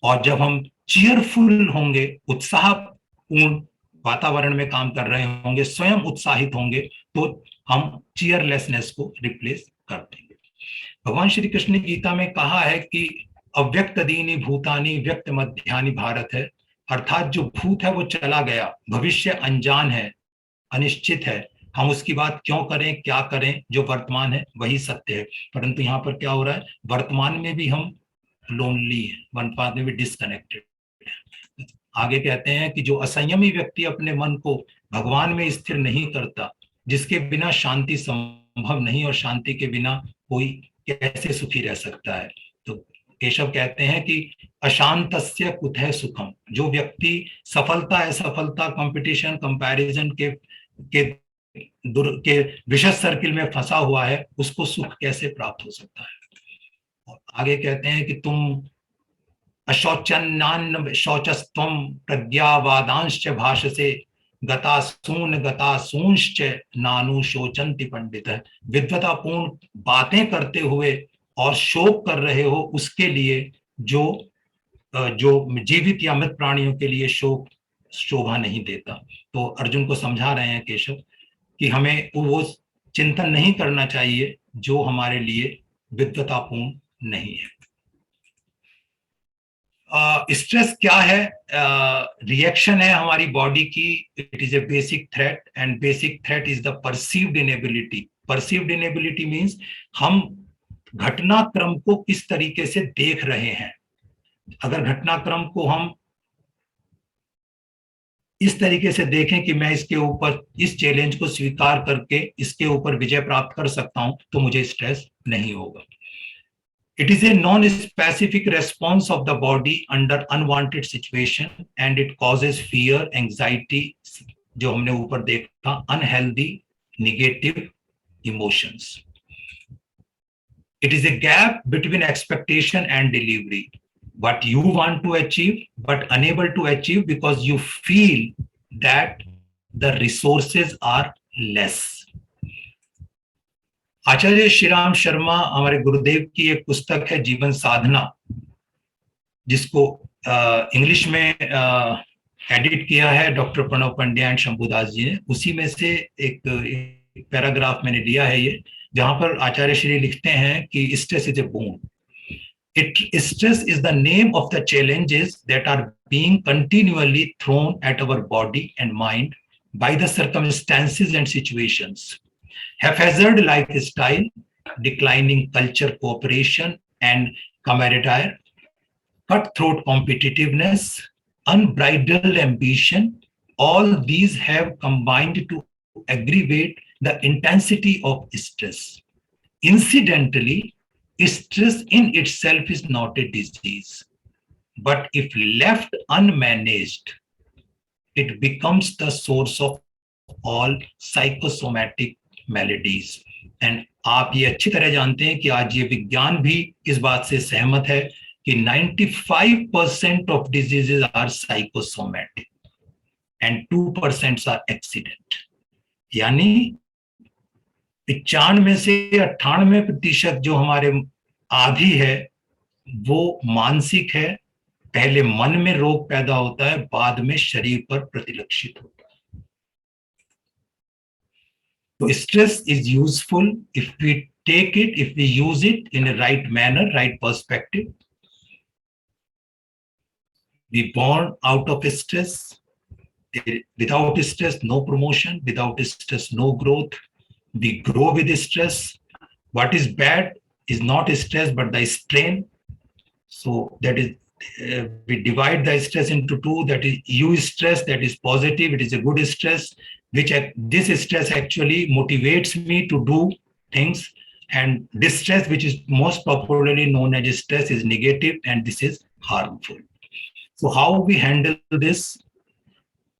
और जब हम चीयरफुल होंगे, उत्साहपूर्ण वातावरण में काम कर रहे होंगे, स्वयं उत्साहित होंगे, तो हम चीयरलेसनेस को रिप्लेस कर देंगे। भगवान श्री कृष्ण ने गीता में कहा है कि अव्यक्त दीनी भूतानी व्यक्त मध्यानि भारत है, अर्थात जो भूत है वो चला गया, भविष्य अनजान है, अनिश्चित है, हम उसकी बात क्यों करें, क्या करें, जो वर्तमान है वही सत्य है। परंतु यहाँ पर क्या हो रहा है, वर्तमान में भी हम लोनली है, वर्तमान में भी डिस्कनेक्टेड। आगे कहते हैं कि जो असंयमी व्यक्ति अपने मन को भगवान में स्थिर नहीं करता, जिसके बिना शांति संभव नहीं, और शांति के बिना कोई कैसे सुखी रह सकता है। तो केशव कहते हैं कि अशांतस्य कुतः सुखम, जो व्यक्ति सफलता असफलता कंपटीशन कंपैरिजन के विशेष सर्किल में फंसा हुआ है, उसको सुख कैसे प्राप्त हो सकता है। और आगे कहते हैं कि तुम अशौचन्नान्न शौचस्त्वं प्रज्ञावादांश्च भाषसे गतासूंश्च नानु शोचन्ति पंडित। विद्वतापूर्ण बातें करते हुए और शोक कर रहे हो उसके लिए जो जीवित या मृत प्राणियों के लिए शोक शोभा नहीं देता। तो अर्जुन को समझा रहे हैं केशव कि हमें वो चिंतन नहीं करना चाहिए जो हमारे लिए विद्वतापूर्ण नहीं है। स्ट्रेस क्या है? रिएक्शन है हमारी बॉडी की। It is A basic threat, and basic threat is the perceived inability. Perceived inability means हम घटनाक्रम को किस तरीके से देख रहे हैं। अगर घटनाक्रम को हम इस तरीके से देखें कि मैं इसके ऊपर इस चैलेंज को स्वीकार करके इसके ऊपर विजय प्राप्त कर सकता हूं, तो मुझे स्ट्रेस नहीं होगा। It is a non-specific response of the body under unwanted situation, and it causes fear, anxiety, जो हमने ऊपर देखा, unhealthy, negative emotions. It is a gap between expectation and delivery. What you want to achieve, but unable to achieve because you feel that the resources are less. आचार्य श्रीराम शर्मा हमारे गुरुदेव की एक पुस्तक है जीवन साधना, जिसको इंग्लिश में एडिट किया है डॉक्टर प्रणव पंड्या एंड शंभुदास जी ने। उसी में से एक पैराग्राफ मैंने लिया है ये, जहां पर आचार्य श्री लिखते हैं कि stress is a bone. Stress is the name of the challenges that are being continually thrown at our body and mind by the circumstances and situations. Haphazard lifestyle, declining culture cooperation and camaraderie, cutthroat competitiveness, unbridled ambition, all these have combined to aggravate the intensity of stress. Incidentally, stress in itself is not a disease, but if left unmanaged, it becomes the source of all psychosomatic maladies. And आप ये अच्छी तरह जानते हैं कि आज ये विज्ञान भी इस बात से सहमत है कि 95% of diseases are psychosomatic and 2% are accident. यानी 95 में से 98% जो हमारे आदि है वो मानसिक है। पहले मन में रोग पैदा होता है, बाद में शरीर पर प्रतिलक्षित होता है। तो stress is useful if we take it, if we use it in a right manner, right perspective. We born out of stress. Without stress no promotion, without stress no growth. We grow with stress. What is bad is not stress, but the strain. So that is, we divide the stress into two. That is eustress, that is positive. It is a good stress, which this stress actually motivates me to do things. And distress, which is most popularly known as stress, is negative, and this is harmful. So how we handle this?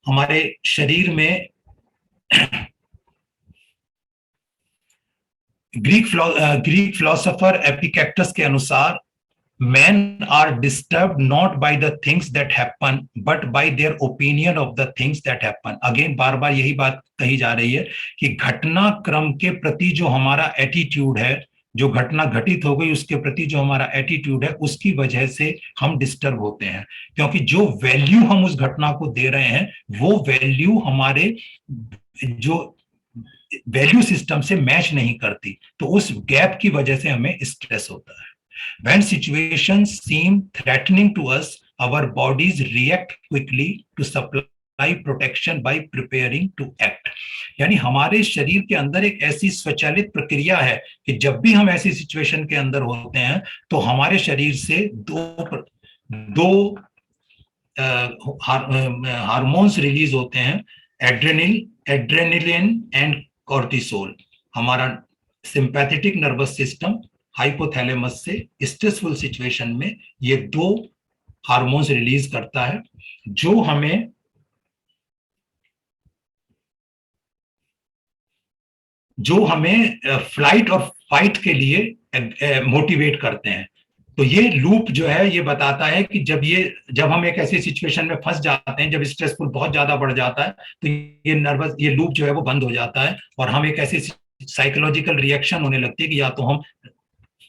हमारे शरीर में Greek philosopher Epictetus के अनुसार men are disturbed not by the things that happen but by their opinion of the things that happen. Again बार बार यही बात कही जा रही है कि घटनाक्रम के प्रति जो हमारा एटीट्यूड है, जो घटना घटित हो गई उसके प्रति जो हमारा एटीट्यूड है, उसकी वजह से हम डिस्टर्ब होते हैं। क्योंकि जो वैल्यू हम उस घटना को दे रहे हैं वो वैल्यू हमारे जो वैल्यू सिस्टम से मैच नहीं करती, तो उस गैप की वजह से हमें स्ट्रेस होता है। When situations seem threatening to us, our bodies react quickly to supply protection by preparing to act. यानी हमारे शरीर के अंदर एक ऐसी स्वचालित प्रक्रिया है कि जब भी हम ऐसी सिचुएशन के अंदर होते हैं तो हमारे शरीर से दो हार्मोन्स रिलीज होते हैं, एड्रेनलिन एंड कॉर्टिसोल। हमारा सिंपैथेटिक नर्वस सिस्टम हाइपोथैलेमस से स्ट्रेसफुल सिचुएशन में ये दो हार्मोन्स रिलीज करता है जो हमें फ्लाइट और फाइट के लिए मोटिवेट करते हैं। तो ये लूप जो है ये बताता है कि जब हम एक ऐसी सिचुएशन में फंस जाते हैं, जब स्ट्रेसफुल बहुत ज्यादा बढ़ जाता है, तो ये लूप जो है वो बंद हो जाता है और हम एक ऐसी साइकोलॉजिकल रिएक्शन होने लगती है कि या तो हम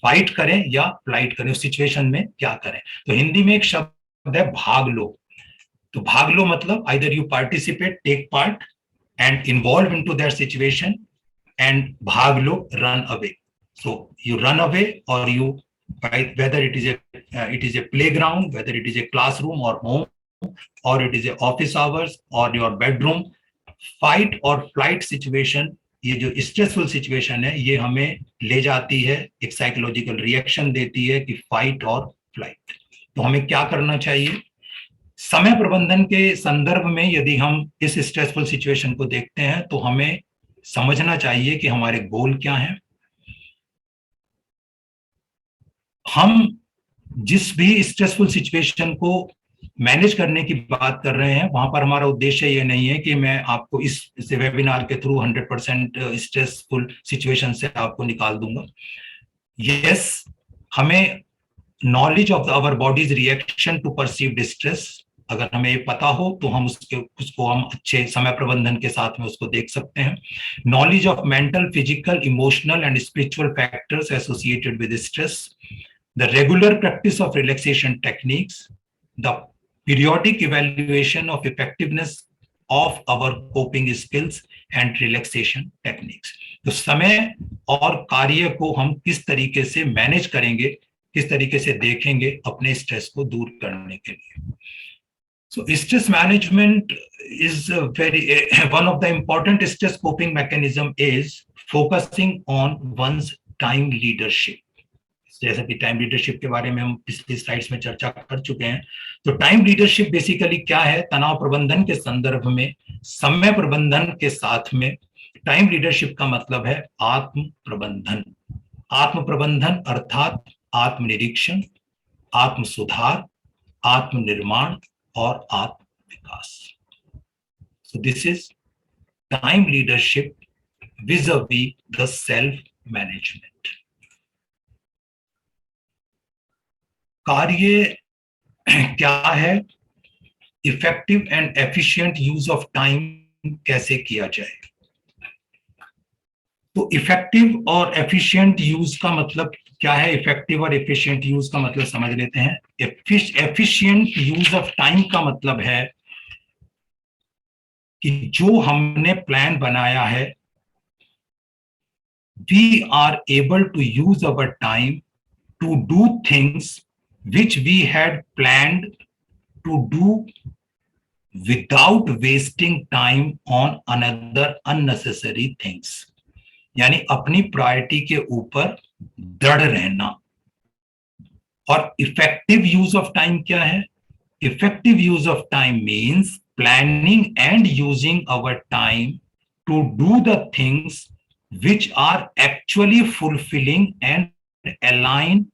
फाइट करें या फ्लाइट करें, उस सिचुएशन में क्या करें। तो हिंदी में एक शब्द है भाग लो। तो भाग लो मतलब either you participate, take part and involve into that situation, and भाग लो, run away. So you run away और you whether it is a playground, whether it is a classroom or home, or it is a office hours or your bedroom, fight or flight situation, ये जो stressful situation है ये हमें ले जाती है, एक साइकोलॉजिकल रिएक्शन देती है कि फाइट और फ्लाइट। तो हमें क्या करना चाहिए? समय प्रबंधन के संदर्भ में यदि हम इस स्ट्रेसफुल सिचुएशन को देखते हैं तो हमें समझना चाहिए कि हमारे गोल क्या हैं। हम जिस भी स्ट्रेसफुल सिचुएशन को मैनेज करने की बात कर रहे हैं वहां पर हमारा उद्देश्य ये नहीं है कि मैं आपको इस वेबिनार के थ्रू 100% स्ट्रेसफुल सिचुएशन से आपको निकाल दूंगा। यस, हमें knowledge of our body's reaction to perceived stress अगर हमें ये पता हो तो हम उसको हम अच्छे समय प्रबंधन के साथ में उसको देख सकते हैं। Knowledge of mental, physical, emotional and spiritual factors associated with stress, the regular practice of relaxation techniques, the periodic evaluation of effectiveness of our coping skills and relaxation techniques। तो समय और कार्य को हम किस तरीके से मैनेज करेंगे, किस तरीके से देखेंगे अपने स्ट्रेस को दूर करने के लिए। So stress management is one of the important stress coping mechanism is focusing on one's time leadership। जैसा कि टाइम लीडरशिप के बारे में हम पिछली स्लाइड्स में चर्चा कर चुके हैं। तो टाइम लीडरशिप बेसिकली क्या है? तनाव प्रबंधन के संदर्भ में समय प्रबंधन के साथ में टाइम लीडरशिप का मतलब है आत्म प्रबंधन। आत्म प्रबंधन अर्थात आत्मनिरीक्षण, आत्म सुधार, आत्मनिर्माण और आत्म विकास। So this is time leadership vis-a-vis the self management. कार्य क्या है? Effective and efficient use of time कैसे किया जाए? तो इफेक्टिव और एफिशिएंट यूज का मतलब क्या है? इफेक्टिव और एफिशिएंट यूज का मतलब समझ लेते हैं। एफिशिएंट यूज ऑफ टाइम का मतलब है कि जो हमने प्लान बनाया है, we are able to use our time to do things which we had planned to do without wasting time on another unnecessary things। यानी अपनी प्रायोरिटी के ऊपर दृढ़ रहना। और इफेक्टिव यूज ऑफ टाइम क्या है? Effective use of time means planning and using our time to do the things which are actually fulfilling and align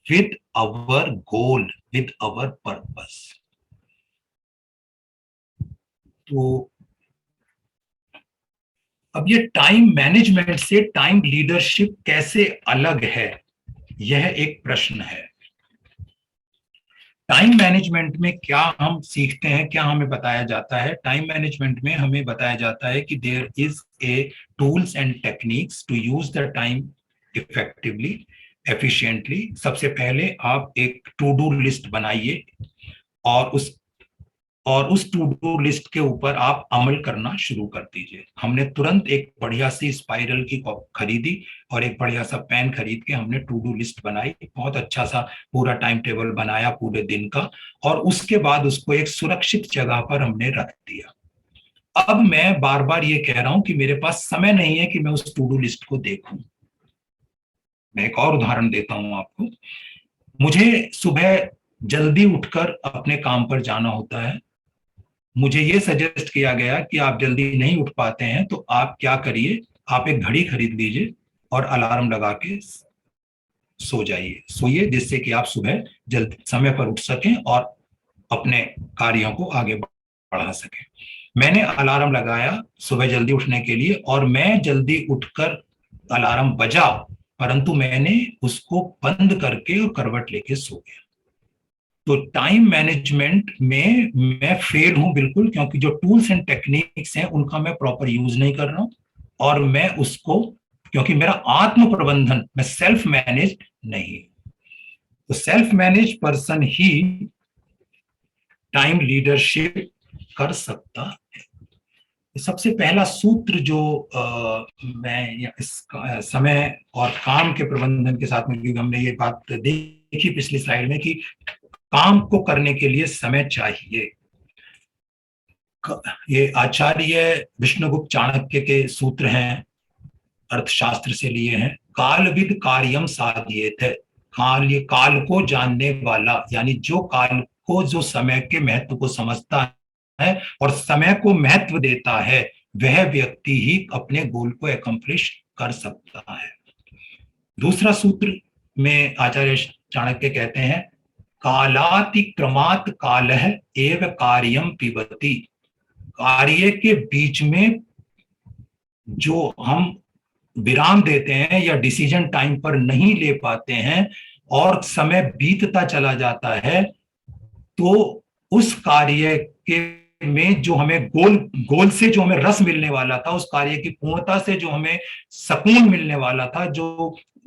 with our goal, with our purpose। तो अब ये टाइम मैनेजमेंट से time leadership कैसे अलग है, यह एक प्रश्न है। टाइम मैनेजमेंट में क्या हम सीखते हैं, क्या हमें बताया जाता है? टाइम मैनेजमेंट में हमें बताया जाता है कि there is a tools and techniques to use the time effectively, efficiently. सबसे पहले आप एक टू डू लिस्ट बनाइए और उस और उस टू डू लिस्ट के ऊपर आप अमल करना शुरू कर दीजिए। हमने तुरंत एक बढ़िया सी स्पाइरल की खरीदी और एक बढ़िया सा पेन खरीद के हमने टू डू लिस्ट बनाई, बहुत अच्छा सा पूरा टाइम टेबल बनाया पूरे दिन का, और उसके बाद उसको एक सुरक्षित जगह पर हमने रख दिया। अब मैं बार बार ये कह रहा हूं कि मेरे पास समय नहीं है कि मैं उस टू डू लिस्ट को देखूं। मैं एक और उदाहरण देता हूं आपको। मुझे सुबह जल्दी उठकर अपने काम पर जाना होता है। मुझे ये सजेस्ट किया गया कि आप जल्दी नहीं उठ पाते हैं तो आप क्या करिए, आप एक घड़ी खरीद लीजिए और अलार्म लगा के सोइए, जिससे कि आप सुबह जल्द समय पर उठ सकें और अपने कार्यों को आगे बढ़ा सकें। मैंने अलार्म लगाया सुबह जल्दी उठने के लिए और मैं जल्दी उठकर, अलार्म बजा परंतु मैंने उसको बंद करके और करवट लेके सो गया। तो टाइम मैनेजमेंट में मैं फेल हूं बिल्कुल, क्योंकि जो टूल्स एंड टेक्निक्स हैं उनका मैं प्रॉपर यूज नहीं कर रहा हूं, और मैं उसको, क्योंकि मेरा आत्म प्रबंधन, मैं सेल्फ मैनेज नहीं। तो सेल्फ मैनेज पर्सन ही टाइम लीडरशिप कर सकता है। सबसे पहला सूत्र जो मैं इस समय और काम के प्रबंधन के साथ में, हमने ये बात देखी पिछली स्लाइड में कि काम को करने के लिए समय चाहिए। ये आचार्य विष्णुगुप्त चाणक्य के सूत्र हैं, अर्थशास्त्र से लिए हैं। कालविद कार्यम साधयेत, काल, ये काल को जानने वाला, यानी जो काल को, जो समय के महत्व को समझता है और समय को महत्व देता है, वह व्यक्ति ही अपने गोल को एकम्प्लिश कर सकता है। दूसरा सूत्र में आचार्य चाणक्य कहते हैं, कालातिक्रमात् कालः एव कार्यम पिबति। कार्य के बीच में जो हम विराम देते हैं या डिसीजन टाइम पर नहीं ले पाते हैं और समय बीतता चला जाता है, तो उस कार्य के में जो हमें गोल से जो हमें रस मिलने वाला था, उस कार्य की पूर्णता से जो हमें सुकून मिलने वाला था,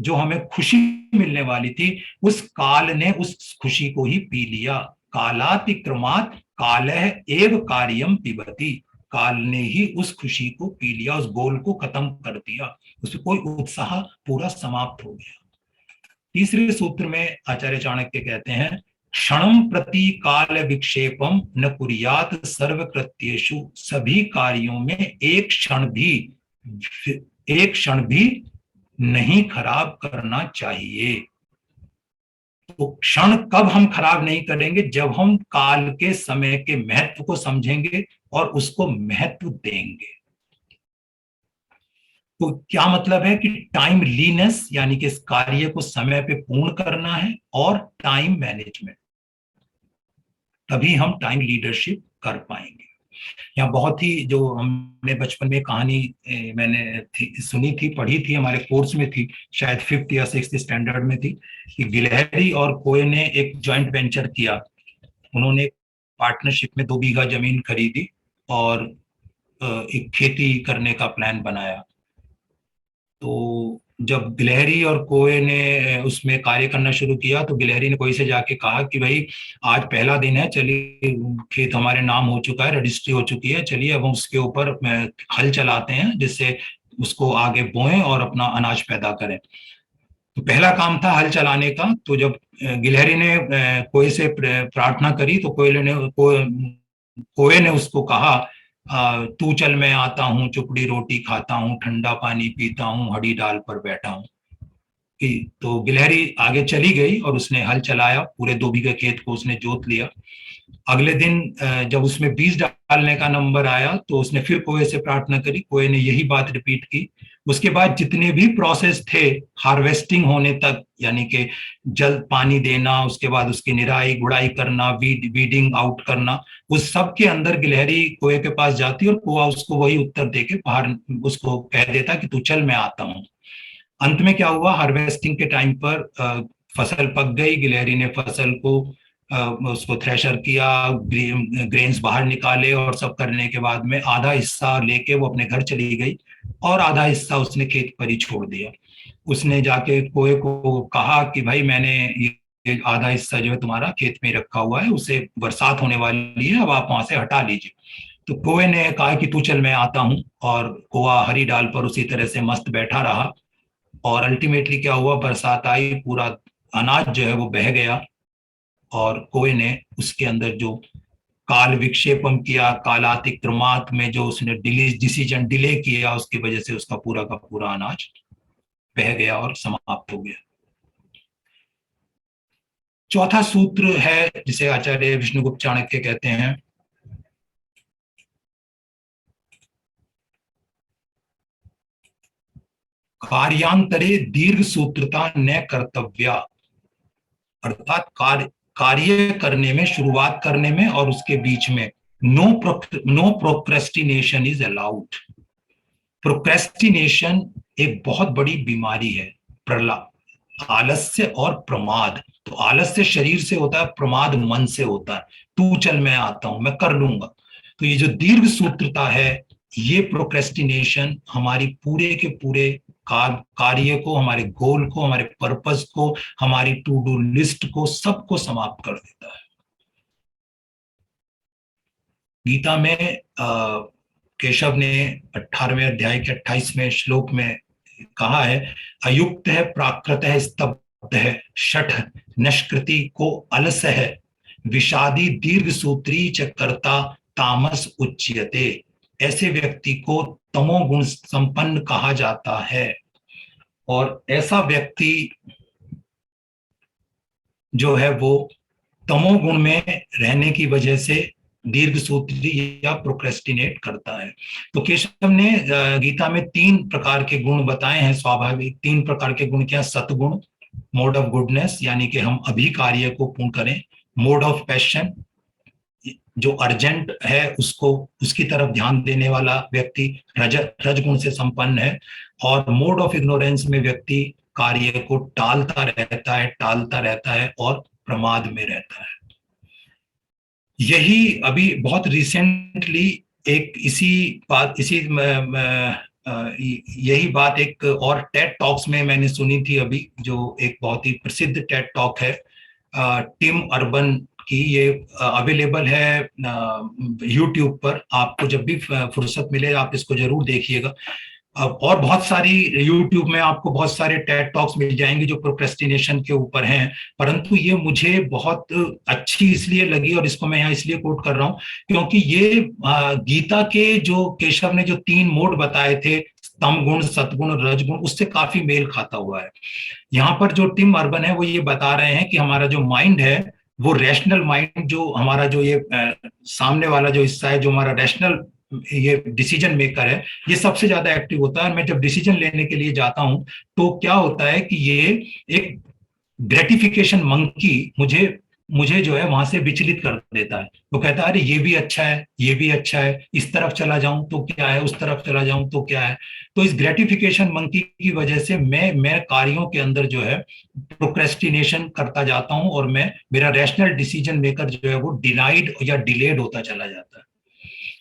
जो हमें खुशी मिलने वाली थी, उस काल ने उस खुशी को ही पी लिया। कालातिक्रमात् कालः एव कार्यम पिबति, काल ने ही उस खुशी को पी लिया, उस गोल को खत्म कर दिया, उसमें कोई उत्साह पूरा समाप्त हो गया। तीसरे सूत्र में आचार्य चाणक्य कहते हैं, क्षणम प्रति काल विक्षेपम न कुर्यात सर्वकृत्येषु, सभी कार्यों में एक क्षण भी नहीं खराब करना चाहिए। तो क्षण कब हम खराब नहीं करेंगे? जब हम काल के समय के महत्व को समझेंगे और उसको महत्व देंगे। तो क्या मतलब है कि टाइम लीनेस, यानी कि इस कार्य को समय पे पूर्ण करना है, और टाइम मैनेजमेंट, तभी हम टाइम लीडरशिप कर पाएंगे। यहाँ बहुत ही, जो हमने बचपन में कहानी मैंने सुनी थी, पढ़ी थी, हमारे कोर्स में थी, शायद 5th या 6th स्टैंडर्ड में थी, कि गिलहरी और कोए ने एक जॉइंट वेंचर किया। उन्होंने पार्टनरशिप में 2 बीघा जमीन खरीदी और एक खेती करने का प्लान बनाया। तो जब गिलहरी और कोए ने उसमें कार्य करना शुरू किया, तो गिलहरी ने कोई से जाके कहा कि भाई आज पहला दिन है, चलिए खेत हमारे नाम हो चुका है, रजिस्ट्री हो चुकी है, चलिए अब हम उसके ऊपर हल चलाते हैं, जिससे उसको आगे बोएं और अपना अनाज पैदा करें। तो पहला काम था हल चलाने का। तो जब गिलहरी ने कोए से प्रार्थना करी, तो कोए ने उसको कहा, तू चल मैं आता हूँ, चुपड़ी रोटी खाता हूँ, ठंडा पानी पीता हूँ, हड़ी डाल पर बैठा हूँ। तो गिलहरी आगे चली गई और उसने हल चलाया, पूरे 2 बीघे खेत को उसने जोत लिया। अगले दिन जब उसमें बीज डालने का नंबर आया, तो उसने फिर कोए से प्रार्थना करी, कोए ने यही बात रिपीट की। उसके बाद जितने भी प्रोसेस थे हार्वेस्टिंग होने तक, यानी कि जल पानी देना, उसके बाद उसकी निराई गुड़ाई करना, वीडिंग आउट करना, उस सब के अंदर गिलहरी कोए के पास जाती और कोआ उसको वही उत्तर देके बाहर उसको कह देता कि तू चल मैं आता हूँ। अंत में क्या हुआ, हार्वेस्टिंग के टाइम पर फसल पक गई, गिलहरी ने फसल को उसको थ्रेशर किया, ग्रेन्स बाहर निकाले, और सब करने के बाद में आधा हिस्सा लेके वो अपने घर चली गई और आधा हिस्सा उसने खेत पर ही छोड़ दिया। उसने जाके कोए को कहा कि भाई मैंने ये ये आधा हिस्सा जो है तुम्हारा खेत में रखा हुआ है, उसे बरसात होने वाली है, अब आप वहां से हटा लीजिए। तो कौवे ने कहा कि तू चल मैं आता हूं, और कौवा हरी डाल पर उसी तरह से मस्त बैठा रहा। और अल्टीमेटली क्या हुआ, बरसात आई, पूरा अनाज जो है वो बह गया, और कौवे ने उसके अंदर जो काल विक्षेपम किया, कालातिक्रमात में जो उसने डिसीजन डिले किया, उसकी वजह से उसका पूरा का पूरा अनाज बह गया और समाप्त हो गया। चौथा सूत्र है जिसे आचार्य विष्णुगुप्त चाणक्य कहते हैं, कार्यांतरे दीर्घ सूत्रता न कर्तव्या, अर्थात कार्य करने में, शुरुआत करने में और उसके बीच में no procrastination is allowed. Procrastination एक बहुत बड़ी बीमारी है, आलस्य और प्रमाद। तो आलस्य शरीर से होता है, प्रमाद मन से होता है। तू चल मैं आता हूं, मैं कर लूंगा। तो ये जो दीर्घ सूत्रता है, ये प्रोक्रेस्टिनेशन हमारी पूरे के पूरे कार्य को, हमारे गोल को, हमारे पर्पस को, हमारी टू डू लिस्ट को, सबको समाप्त कर देता है। गीता में केशव ने 18वें अध्याय के 28वें श्लोक में कहा है, अयुक्त है, प्राकृत है, स्तब्ध है, शठ नष्कृति को अलस है, विषादी दीर्घ सूत्री च कर्ता तामस उच्यते। ऐसे व्यक्ति को तमोगुण संपन्न कहा जाता है। और ऐसा व्यक्ति जो है वो तमोगुण में रहने की वजह से दीर्घ सूत्री या प्रोक्रेस्टिनेट करता है। तो केशव ने गीता में 3 प्रकार के गुण बताए हैं, स्वाभाविक 3 प्रकार के गुण क्या, सतगुण, मोड ऑफ गुडनेस यानी कि हम अभी कार्य को पूर्ण करें, मोड ऑफ पैशन जो अर्जेंट है उसको, उसकी तरफ ध्यान देने वाला व्यक्ति रजगुण से संपन्न है, और मोड ऑफ इग्नोरेंस में व्यक्ति कार्य को टालता रहता है और प्रमाद में रहता है। यही अभी बहुत रिसेंटली एक यही बात एक और टेड टॉक्स में मैंने सुनी थी अभी, जो एक बहुत ही प्रसिद्ध टेड टॉक है टिम अर्बन की। ये अवेलेबल है यूट्यूब पर, आपको जब भी फुर्सत मिले आप इसको जरूर देखिएगा। और बहुत सारी यूट्यूब में आपको बहुत सारे टेड टॉक्स मिल जाएंगे जो प्रोक्रेस्टिनेशन के ऊपर हैं, परंतु ये मुझे बहुत अच्छी इसलिए लगी, और इसको मैं यहाँ इसलिए कोट कर रहा हूँ क्योंकि ये गीता के जो केशव ने जो 3 मोड बताए थे, तम गुण, सतगुण और रजगुण, उससे काफी मेल खाता हुआ है। यहाँ पर जो टिम अर्बन है वो ये बता रहे हैं कि हमारा जो माइंड है वो रैशनल माइंड, जो हमारा जो ये सामने वाला जो हिस्सा है, जो हमारा रैशनल ये डिसीजन मेकर है, ये सबसे ज्यादा एक्टिव होता है। और मैं जब डिसीजन लेने के लिए जाता हूं तो क्या होता है कि ये एक ग्रेटिफिकेशन मंकी मुझे जो है वहां से विचलित कर देता है। वो कहता है अरे ये भी अच्छा है, ये भी अच्छा है, इस तरफ चला जाऊं तो क्या है, उस तरफ चला जाऊं तो क्या है। तो इस ग्रेटिफिकेशन मंकी की वजह से मैं कार्यों के अंदर जो है प्रोक्रेस्टिनेशन करता जाता हूं, और मेरा रैशनल डिसीजन मेकर जो है वो डिनाइड या डिलेड होता चला जाता है।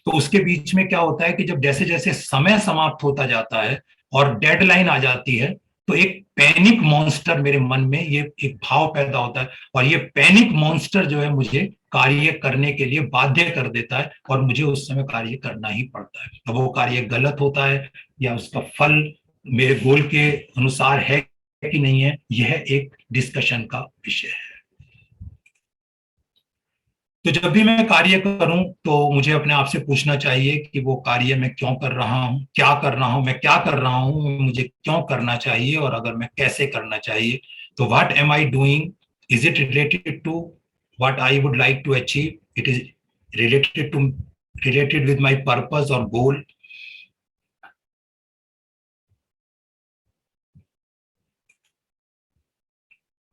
तो उसके बीच में क्या होता है कि जब जैसे जैसे समय समाप्त होता जाता है और डेडलाइन आ जाती है, तो एक पैनिक मॉन्स्टर मेरे मन में ये एक भाव पैदा होता है, और ये पैनिक मॉन्स्टर जो है मुझे कार्य करने के लिए बाध्य कर देता है, और मुझे उस समय कार्य करना ही पड़ता है। अब वो कार्य गलत होता है या उसका फल मेरे गोल के अनुसार है कि नहीं है, यह एक डिस्कशन का विषय है। तो जब भी मैं कार्य करूं तो मुझे अपने आप से पूछना चाहिए कि वो कार्य मैं क्यों कर रहा हूं, क्या कर रहा हूं, मैं क्या कर रहा हूं, मुझे क्यों करना चाहिए, और अगर मैं कैसे करना चाहिए। तो what am I doing, is it related to what I would like to achieve, it is related with my purpose और goal.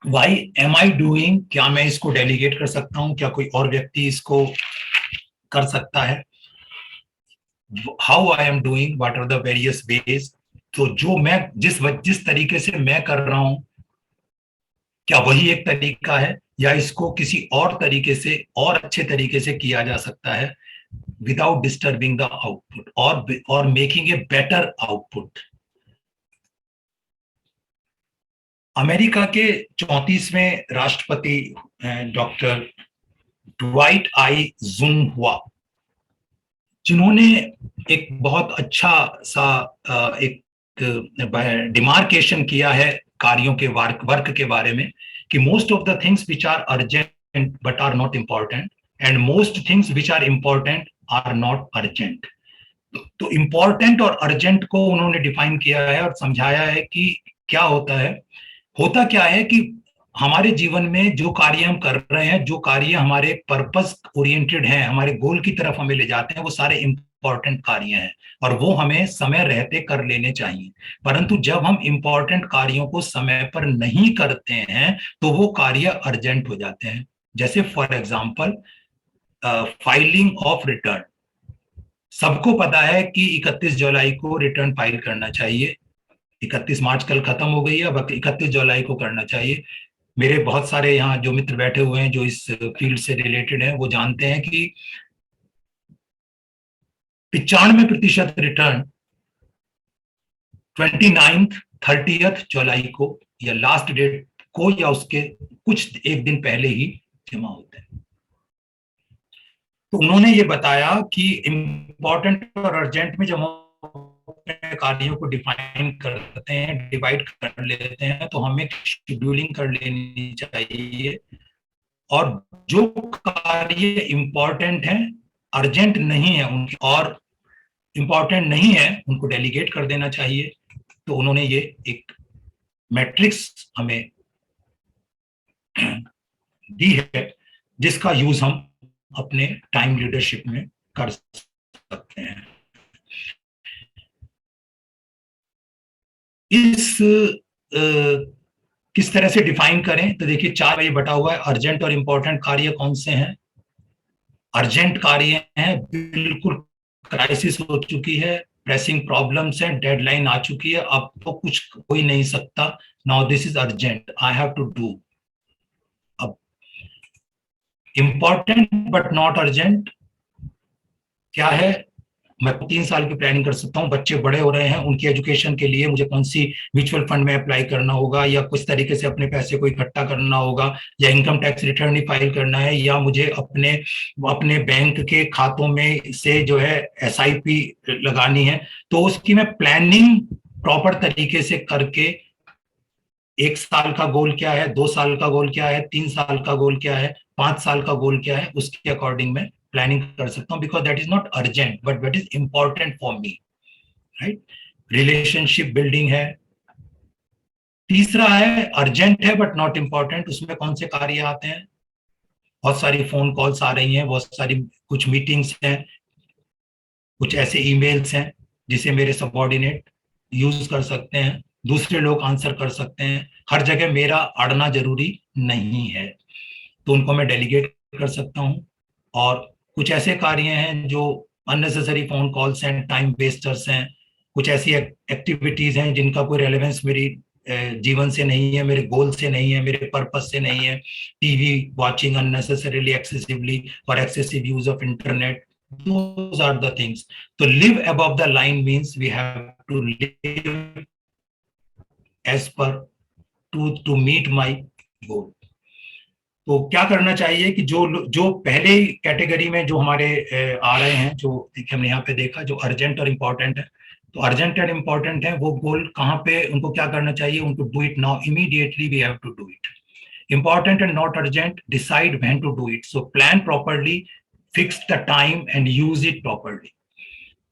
Why am I doing, क्या मैं इसको डेलीगेट कर सकता हूं, क्या कोई और व्यक्ति इसको कर सकता है। How I am doing, what are the various ways. तो जो मैं जिस तरीके से मैं कर रहा हूं, क्या वही एक तरीका है, या इसको किसी और तरीके से और अच्छे तरीके से किया जा सकता है, विदाउट डिस्टर्बिंग द आउटपुट और making a better output. America के 34वें राष्ट्रपति डॉक्टर ड्वाइट आई जुनहुआ, जिन्होंने एक बहुत अच्छा सा एक डिमार्केशन किया है कार्यों के वर्क के बारे में, कि most of the things which are urgent but are not important and most things which are important are not urgent. तो इम्पॉर्टेंट और अर्जेंट को उन्होंने डिफाइन किया है और समझाया है कि क्या होता क्या है कि हमारे जीवन में जो कार्य हम कर रहे हैं, जो कार्य हमारे पर्पस ओरिएंटेड हैं, हमारे गोल की तरफ हमें ले जाते हैं, वो सारे इंपॉर्टेंट कार्य हैं और वो हमें समय रहते कर लेने चाहिए। परंतु जब हम इंपॉर्टेंट कार्यों को समय पर नहीं करते हैं तो वो कार्य अर्जेंट हो जाते हैं। जैसे for example filing of return. सबको पता है कि 31 जुलाई को रिटर्न फाइल करना चाहिए। 31 मार्च कल खत्म हो गई है, अब 31 जुलाई को करना चाहिए। मेरे बहुत सारे यहाँ जो मित्र बैठे हुए हैं जो इस फील्ड से रिलेटेड हैं, वो जानते हैं कि 95% रिटर्न 29th 30th जुलाई को या लास्ट डेट को या उसके कुछ एक दिन पहले ही जमा होते हैं। तो उन्होंने ये बताया कि इम्पोर्टेंट और अर्जेंट में जब हम कार्यों को डिफाइन करते हैं, डिवाइड कर लेते हैं, तो हमें शेड्यूलिंग कर लेनी चाहिए और जो कार्य इंपॉर्टेंट है, अर्जेंट नहीं है उनकी और इंपॉर्टेंट नहीं है, उनको डेलीगेट कर देना चाहिए। तो उन्होंने ये एक मैट्रिक्स हमें दी है जिसका यूज हम अपने टाइम लीडरशिप में कर सकते हैं। इस किस तरह से डिफाइन करें तो देखिए 4 में ये बटा हुआ है। अर्जेंट और इंपॉर्टेंट कार्य कौन से हैं? अर्जेंट कार्य हैं, बिल्कुल क्राइसिस हो चुकी है, प्रेसिंग प्रॉब्लम्स हैं, डेडलाइन आ चुकी है, अब तो कुछ हो ही नहीं सकता, now this is urgent, I have to do. अब इंपॉर्टेंट बट नॉट अर्जेंट क्या है? मैं 3 साल की प्लानिंग कर सकता हूँ, बच्चे बड़े हो रहे हैं, उनकी एजुकेशन के लिए मुझे कौन सी म्यूचुअल फंड में अप्लाई करना होगा या कुछ तरीके से अपने पैसे को इकट्ठा करना होगा या इनकम टैक्स रिटर्न ही फाइल करना है या मुझे अपने बैंक के खातों में से जो है SIP लगानी है। तो उसकी मैं प्लानिंग प्रॉपर तरीके से करके 1 साल का गोल क्या है, 2 साल का गोल क्या है, 3 साल का गोल क्या है, 5 साल का गोल क्या है, उसके अकॉर्डिंग मैं प्लानिंग कर सकता हूँ, because that is not urgent but that is important for me, right. Relationship building है। तीसरा है अर्जेंट है बट नॉट इंपॉर्टेंट। उसमें कौन से कार्य आते हैं? बहुत सारी फोन कॉल्स आ रही हैं, बहुत सारी कुछ मीटिंग्स हैं, कुछ ऐसे ईमेल्स हैं जिसे मेरे सबऑर्डिनेट यूज कर सकते हैं, दूसरे लोग आंसर कर सकते हैं, हर जगह मेरा अड़ना जरूरी नहीं है, तो उनको मैं डेलीगेट कर सकता हूँ। और कुछ ऐसे कार्य हैं जो अननेसेसरी फोन कॉल्स हैं, टाइम वेस्टर्स हैं, कुछ ऐसी एक्टिविटीज हैं जिनका कोई रेलेवेंस मेरी जीवन से नहीं है, मेरे गोल से नहीं है, मेरे पर्पस से नहीं है। टीवी वॉचिंग अननेसेसरीली एक्सेसिवली और excessive use of internet, those are the things. So live above the line means we have to live as per to meet my goal. तो क्या करना चाहिए कि जो पहले कैटेगरी में जो हमारे आ रहे हैं, जो देखिए हमने यहाँ पे देखा, जो अर्जेंट और इम्पोर्टेंट है, तो अर्जेंट एंड इम्पोर्टेंट है, वो गोल कहाँ पे उनको क्या करना चाहिए? उनको do it now, immediately we have to do it. Important and not urgent, decide when to do it, so plan properly, fix the time and use it properly.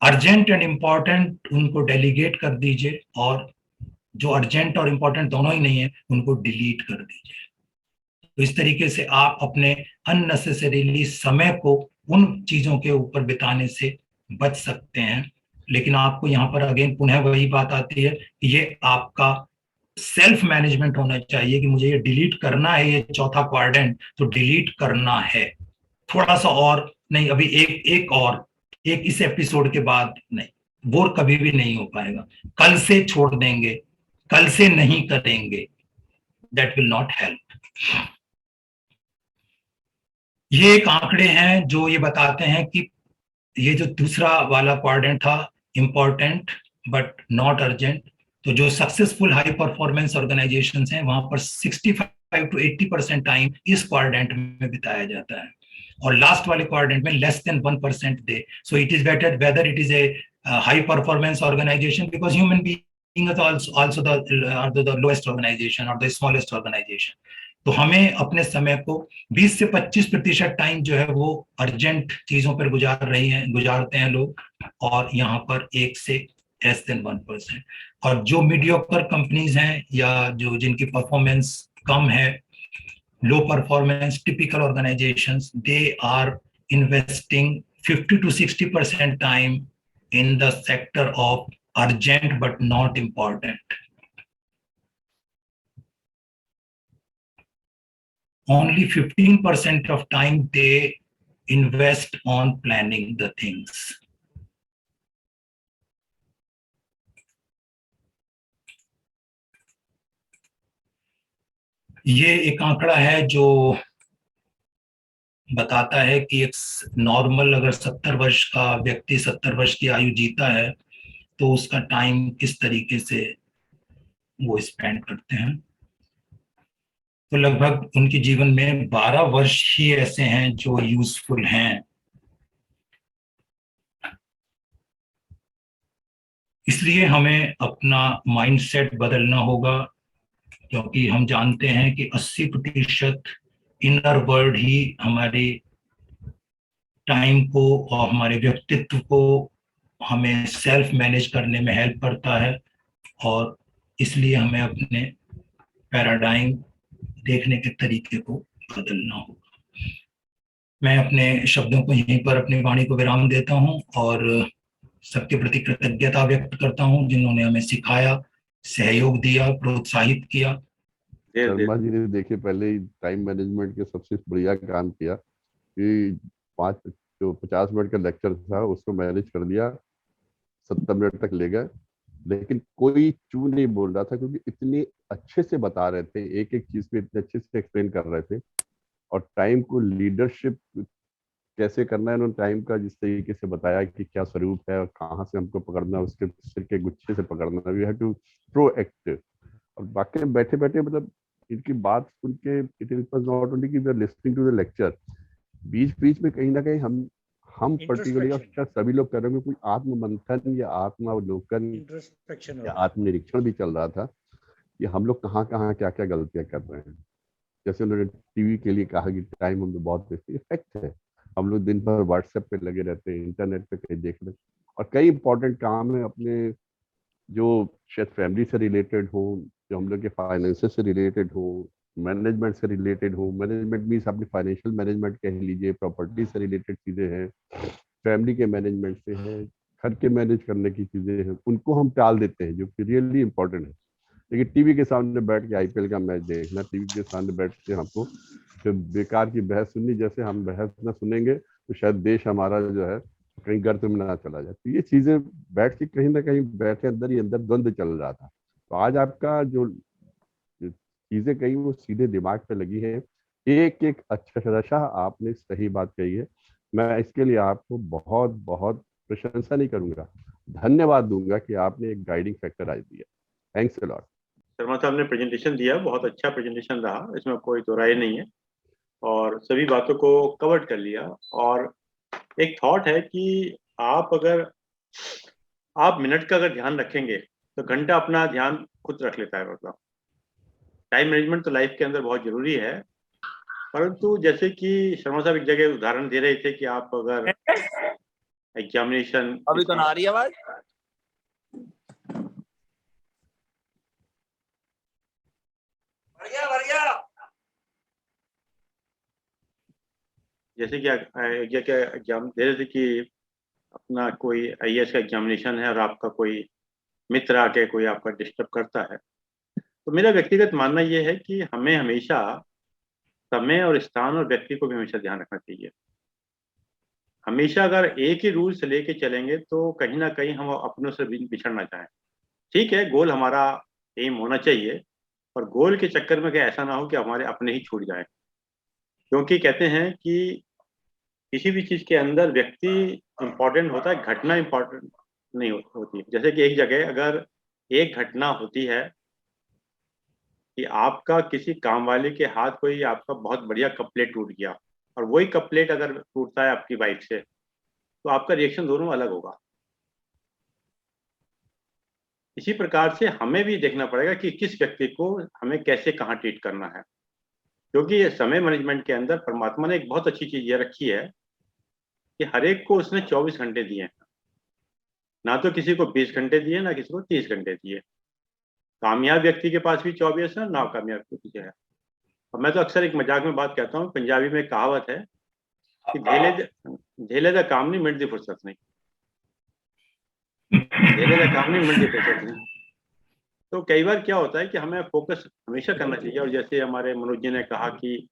Urgent and important उनको delegate कर दीजिए और जो urgent और important दोनों ही नहीं है उनको डिलीट कर दीजिए। तो इस तरीके से आप अपने अननेसेसरीली समय को उन चीजों के ऊपर बिताने से बच सकते हैं। लेकिन आपको यहाँ पर अगेन पुनः वही बात आती है कि ये आपका सेल्फ मैनेजमेंट होना चाहिए कि मुझे ये डिलीट करना है, ये चौथा क्वाड्रेंट तो डिलीट करना है, थोड़ा सा और नहीं, अभी एक इस एपिसोड के बाद नहीं, वो कभी भी नहीं हो पाएगा। कल से छोड़ देंगे, कल से नहीं करेंगे, दैट विल नॉट हेल्प। ये एक आंकड़े हैं जो ये बताते हैं कि ये जो दूसरा वाला क्वाड्रेंट था, इंपॉर्टेंट बट नॉट अर्जेंट, तो जो सक्सेसफुल हाई परफॉर्मेंस ऑर्गेनाइजेशन हैं वहां पर 65 to 80% टाइम इस क्वाड्रेंट में बिताया जाता है, और लास्ट वाले क्वाड्रेंट में less than 1% they. So it is better whether it is a high performance organisation, because human being is also the lowest organisation और द स्मॉलेस्ट ऑर्गेनाइजेशन. तो हमें अपने समय को 20 से 25% टाइम जो है वो अर्जेंट चीजों पर गुजारते हैं लोग, और यहाँ पर 1 से लेस देन 1%. और जो मीडियोकर कंपनीज हैं या जो जिनकी परफॉर्मेंस कम है, low performance typical organisations, they are investing 50 to 60% time in the sector of urgent but not important. Only 15% of time they invest on planning the things. ये एक आंकड़ा है जो बताता है कि एक नॉर्मल अगर 70 वर्ष का व्यक्ति 70 वर्ष की आयु जीता है तो उसका टाइम किस तरीके से वो स्पेंड करते हैं. तो लगभग उनके जीवन में 12 वर्ष ही ऐसे हैं जो यूजफुल हैं. इसलिए हमें अपना माइंडसेट बदलना होगा, क्योंकि हम जानते हैं कि 80% इनर वर्ल्ड ही हमारे टाइम को और हमारे व्यक्तित्व को हमें सेल्फ मैनेज करने में हेल्प करता है, और इसलिए हमें अपने पैराडाइम देखने के तरीके को बदलना होगा. मैं अपने शब्दों को यहीं पर अपनी वाणी को विराम देता हूं और सबके प्रति कृतज्ञता व्यक्त करता हूं जिन्होंने हमें सिखाया, सहयोग दिया, प्रोत्साहित किया. शर्मा जी ने देखिए पहले ही टाइम मैनेजमेंट के सबसे बढ़िया काम किया कि 50 मिनट का लेक्चर था उसको मैनेज कर दिया, 70 मिनट तक ले गए, लेकिन कोई चू नहीं बोल रहा था क्योंकि इतने अच्छे से बता रहे थे, एक एक चीज पे इतने अच्छे से एक्सप्लेन कर रहे थे. और टाइम को लीडरशिप कैसे करना है उन्होंने टाइम का जिस तरीके से बताया कि क्या स्वरूप है और कहाँ से हमको पकड़ना, उसके सिर के गुच्छे से पकड़ना, वी हैव टू प्रोएक्टिव. और बाकी में बैठे बैठे मतलब इनकी बात सुन के इट इज नॉट ओनली कि we are listening to the lecture, बीच बीच में कहीं ना कहीं हम पर्टिकुलरली शायद सभी लोग कर रहे हैं कोई आत्म मंथन या आत्मावलोकन या आत्मनिरीक्षण भी चल रहा था कि हम लोग कहाँ कहाँ क्या क्या गलतियां कर रहे हैं. जैसे उन्होंने टीवी के लिए कहा कि टाइम हमें बहुत इफेक्ट है, हम लोग दिन भर व्हाट्सएप पे लगे रहते हैं, इंटरनेट पे कहीं देख रहे हैं, और कई इंपॉर्टेंट काम है अपने जो शायद फैमिली से रिलेटेड हो, जो हम लोग के फाइनेंसेस से रिलेटेड हो, मैनेजमेंट से रिलेटेड हो. मैनेजमेंट मीन्स अपनी फाइनेंशियल मैनेजमेंट कह लीजिए, प्रॉपर्टी से रिलेटेड चीज़ें हैं, फैमिली के मैनेजमेंट से है, घर के मैनेज करने की चीज़ें हैं, उनको हम टाल देते हैं जो कि रियली इंपॉर्टेंट है. लेकिन टीवी के सामने बैठ के आईपीएल का मैच देखना, टीवी के सामने बैठ के हमको फिर बेकार की बहस सुननी, जैसे हम बहस ना सुनेंगे तो शायद देश हमारा जो है कहीं गर्त में ना चला जाए. तो ये चीज़ें बैठ के कहीं ना कहीं बैठे अंदर ही अंदर द्वंद्व चल रहा था. तो आज आपका जो चीजें कहीं वो सीधे दिमाग पे लगी है, एक एक अक्षरशः आपने सही बात कही है. मैं इसके लिए आपको बहुत बहुत प्रशंसा नहीं करूंगा, धन्यवाद दूंगा कि आपने एक गाइडिंग फैक्टर आज दिया. Thanks a lot. शर्मा साहब ने प्रेजेंटेशन दिया, बहुत अच्छा प्रेजेंटेशन रहा, इसमें कोई दो राय नहीं है, और सभी बातों को कवर कर लिया. और एक थॉट है कि आप मिनट का अगर ध्यान रखेंगे तो घंटा अपना ध्यान खुद रख लेता है. मतलब टाइम मैनेजमेंट तो लाइफ के अंदर बहुत जरूरी है, परंतु जैसे कि शर्मा साहब एक जगह उदाहरण दे रहे थे कि आप अगर एग्जामिनेशन, अभी तो ना आ रही आवाज, भर गया. जैसे कि एक जगह एग्जाम दे रहे थे कि अपना कोई आईएएस का एग्जामिनेशन है और आपका कोई मित्र आके कोई आपका डिस्टर्ब करता है, तो मेरा व्यक्तिगत मानना यह है कि हमें हमेशा समय और स्थान और व्यक्ति को भी हमेशा ध्यान रखना चाहिए. हमेशा अगर एक ही रूल से लेके चलेंगे तो कहीं ना कहीं हम अपनों से बिछड़ना चाहें. ठीक है, गोल हमारा एम होना चाहिए, और गोल के चक्कर में क्या ऐसा ना हो कि हमारे अपने ही छूट जाए. क्योंकि कहते हैं कि किसी भी चीज के अंदर व्यक्ति इंपॉर्टेंट होता है, घटना इंपॉर्टेंट नहीं होती है. जैसे कि एक जगह अगर एक घटना होती है कि आपका किसी काम वाले के हाथ कोई आपका बहुत बढ़िया कप प्लेट टूट गया, और वही कप प्लेट अगर टूटता है आपकी वाइफ से, तो आपका रिएक्शन दोनों अलग होगा। इसी प्रकार से हमें भी देखना पड़ेगा कि किस व्यक्ति को हमें कैसे कहाँ ट्रीट करना है, क्योंकि ये समय मैनेजमेंट के अंदर परमात्मा ने एक बहुत अच्छी चीज ये रखी है कि हर एक को उसने 24 घंटे दिए हैं। ना तो किसी को 20 घंटे दिए, ना किसी को 30 घंटे दिए। कामयाब व्यक्ति के पास भी 24 है, नाकामयाब व्यक्ति के है। और मैं तो अक्सर एक मजाक में बात कहता हूँ, पंजाबी में एक कहावत है कि धेले दा काम नहीं, मिनट दी फुर्सत नहीं। धेले दा काम नहीं, मिनट दी फुर्सत नहीं। तो कई बार क्या होता है कि हमें फोकस हमेशा करना चाहिए। और जैसे हमारे मनोज जी ने कहा कि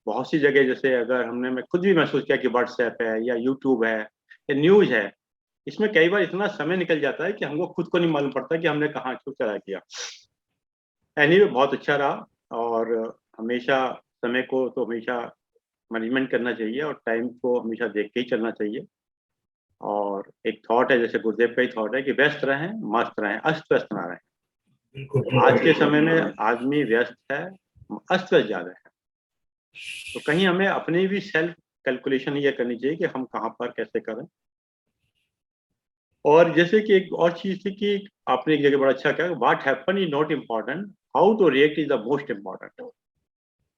बहुत सी जगह, जैसे अगर मैं खुद भी महसूस किया कि व्हाट्सएप है या यूट्यूब है या न्यूज है, इसमें कई बार इतना समय निकल जाता है कि हमको खुद को नहीं मालूम पड़ता कि हमने कहाँ क्यों चला किया। एनीवे, बहुत अच्छा रहा। और हमेशा समय को तो हमेशा मैनेजमेंट करना चाहिए और टाइम को हमेशा देख के ही चलना चाहिए। और एक थॉट है, जैसे गुरुदेव का ही थॉट है कि व्यस्त रहें, मस्त रहें, अस्त व्यस्त ना रहें। बिल्कुल आज के समय में आदमी व्यस्त है, अस्त व्यस्त ज्यादा है। तो कहीं हमें अपनी भी सेल्फ कैलकुलेशन ये करनी चाहिए कि हम कहाँ पर कैसे करें। और जैसे कि एक और चीज थी कि आपने एक जगह बड़ा अच्छा कहा, what happen is not important, how to react is the most important.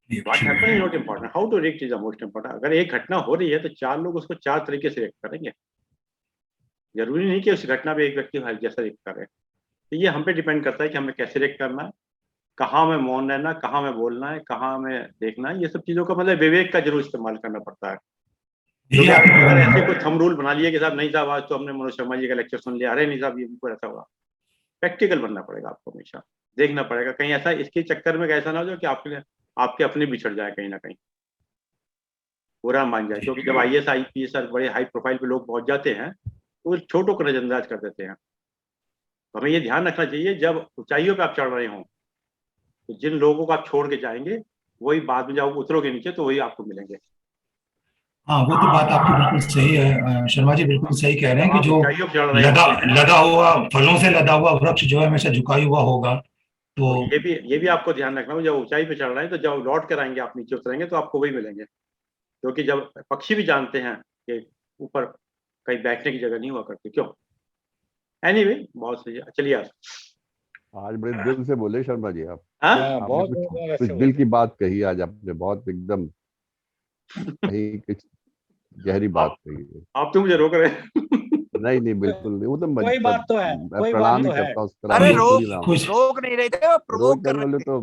What happen is not important, how to react is the most important. अगर एक घटना हो रही है तो 4 लोग उसको 4 तरीके से रिएक्ट करेंगे। जरूरी नहीं कि उस घटना पे एक व्यक्ति हर जैसा रिएक्ट करे। तो ये हम पे डिपेंड करता है कि हमें कैसे रिएक्ट करना है, कहाँ में मौन रहना, कहाँ में बोलना है, कहाँ में देखना है। ये सब चीजों का मतलब विवेक का जरूर इस्तेमाल करना पड़ता है। क्योंकि अगर ऐसे कोई थंब रूल बना लिए कि साहब नहीं साहब आज तो हमने मनोज शर्मा जी का लेक्चर सुन लिया, अरे नहीं साहब ये बिल्कुल ऐसा होगा। प्रैक्टिकल बनना पड़ेगा आपको, हमेशा देखना पड़ेगा कहीं ऐसा इसके चक्कर में ऐसा ना हो कि आपके अपने बिछड़ जाए, कहीं ना कहीं बुरा मान जाए। क्योंकि जब IAS IPS बड़े हाई प्रोफाइल पे लोग पहुंच जाते हैं तो वो छोटों को नजरअंदाज कर देते हैं। तो हमें ये ध्यान रखना चाहिए, जब ऊंचाइयों पे आप चढ़ रहे हों तो जिन लोगों को आप छोड़ के जाएंगे वही बाद में जब उतरोगे नीचे तो वही आपको मिलेंगे। हाँ, वो तो बात आपकी बिल्कुल सही है शर्मा जी, बिल्कुल सही कह रहे हैं कि जो ऊंचाइयों पे चढ़ रहे लदा होते हैं, लदा हुआ फलों से लदा हुआ वृक्ष जो है हमेशा झुकाई हुआ होगा। तो ये भी आपको ध्यान रखना हो। जब ऊंचाई पे चढ़ रहे हैं तो जब लौट कर आएंगे, आप नीचे उतरेंगे तो आपको वही मिलेंगे। क्योंकि जब पक्षी भी जानते हैं कि ऊपर कहीं बैठने की जगह नहीं हुआ करती, क्यों। एनीवे, बहुत सही है। चलिए आप आज बड़े दिल से बोले शर्मा जी आप। हाँ आपने बहुत कुछ दिल की बात कही आज आपने, बहुत एकदम कहीं कुछ गहरी बात कही है। आप तो मुझे रोक रहे हैं। नहीं नहीं बिल्कुल नहीं, वो तो कोई बात तो है, मैं कोई प्रणाम बात ही तो है। करता हूँ, अरे प्रणाम रोक ही रहा हूँ। कुछ रोक नहीं रहे थे, वो प्रोवोक रोक कर करने रहे वाले थे। तो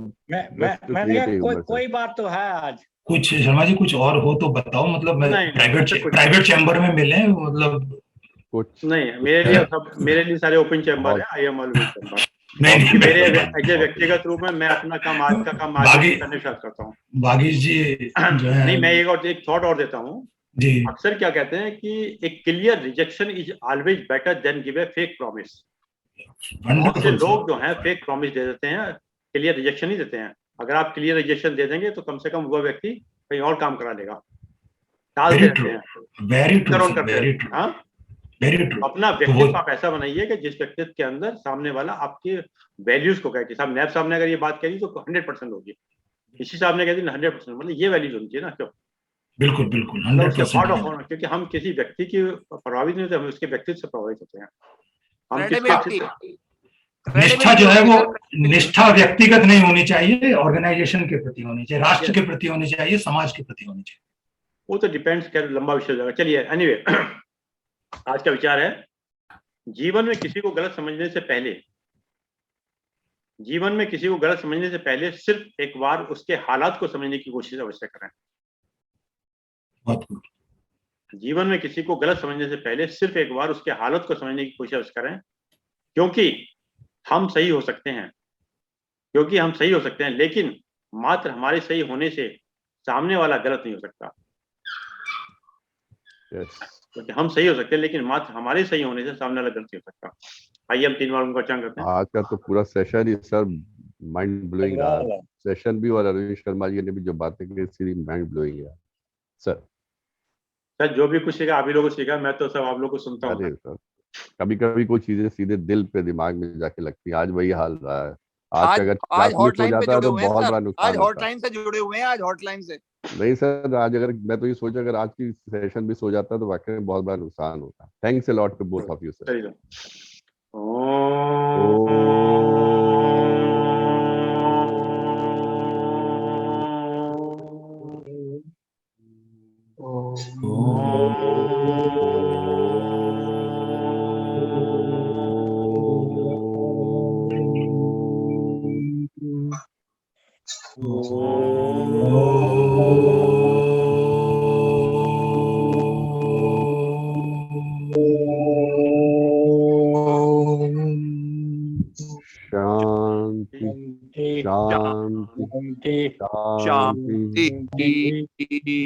मैंने कहा कोई बात तो है आज। कुछ शर्मा जी कुछ और हो तो बताओ, मतलब मैं नहीं, कुछ प्राइवेट चैम्बर में मिले, मतलब कुछ नहीं। मेरे लिए सारे ओपन चैम्बर है। बहुत आई एम ऑलवेज चैम्बर। नहीं क्योंकि मेरे बहुत ऐसे व्यक्तिगत रूप में मैं अपना काम आज का काम आज बागी करने स्टार्ट करता हूँ। बागीश जी जो है नहीं, मैं एक थॉट और देता हूँ। जी, अक्सर क्या कहते हैं कि एक clear rejection is always better than give a fake promise. बहुत से वंडरफुल लोग जो हैं फेक प्रॉमिस दे देते हैं, क्लियर रिजेक्शन नहीं देते हैं। अगर आप क्लियर रिजेक्शन दे देंगे तो कम से कम वह व्यक्ति कहीं और काम करा लेगा। टालते वेरी रहते ट्रू, हैं, वेरी ट्रू करोड़ सर, करते वेरी रहते ट्रू, हैं। हाँ, वेरी ट्रू। अपना तो वो व्यक्तित्व आप ऐसा बनाइए कि जिस व्यक्तित्व के अंदर सामने वाला आपके वैल्यूज को कहे कि साहब नैब साहब ने अगर ये बात कही तो 100% होगी, इसी साहब ने कह दी 100%, मतलब ये वैल्यूज होनी चाहिए ना। क्यों, बिल्कुल बिल्कुल मतलब उसके पार्ट ऑफ 100%। होना। क्योंकि हम किसी व्यक्ति की प्रभावित नहीं होते, हम उसके व्यक्तित्व से प्रभावित होते हैं। हम क्रेडिबिलिटी किसके निष्ठा जो है वो credibility। निष्ठा व्यक्तिगत नहीं होनी चाहिए, ऑर्गेनाइजेशन के प्रति होनी चाहिए, राष्ट्र के प्रति होनी चाहिए, समाज के प्रति होनी चाहिए। वो तो डिपेंड्स कर, लंबा विषय हो जाएगा। चलिए एनीवे, आज का विचार है, जीवन में किसी को गलत समझने से पहले सिर्फ एक बार उसके हालात को समझने की कोशिश अवश्य करें। बहुत खूब। जीवन में किसी को गलत समझने से पहले सिर्फ एक बार उसके हालत को समझने की कोशिश करें, क्योंकि हम सही हो सकते हैं, लेकिन मात्र हमारे सही होने से सामने वाला गलत नहीं हो सकता। क्योंकि हम सही हो सकते हैं लेकिन मात्र हमारे सही होने से सामने वाला गलत नहीं हो सकता। आइए हम 3 बार उनको चर्चा करते हैं। आज का तो पूरा सेशन ही सर माइंड ब्लोइंग रहा, सेशन भी और अरविंद शर्मा जी ने भी जो बातें की सीधी माइंड ब्लोइंग है सर। जो भी कुछ सीखा आप ही लोगों को सीखा, मैं तो सब आप लोगों को सुनता हूँ। अरे सर कभी कभी कोई चीजें सीधे दिल पे दिमाग में जाके लगती है। आज वही हाल रहा है। आज आज का अगर आज 4 मिस हो हॉटलाइन पे जाता है जुड़े तो हुए हैं बहुत सर, बड़ा आज नुकसान होता है। हॉटलाइन से जुड़े हुए हैं, आज हॉटलाइन से। नहीं सर, आज अगर मैं तो ये सोचा अगर आज की सेशन मिस हो जाता तो वाकई में बहुत बड़ा नुकसान होता। Thanks a lot to both of you sir. चलिए ओम शांति शांति शांति। शांति।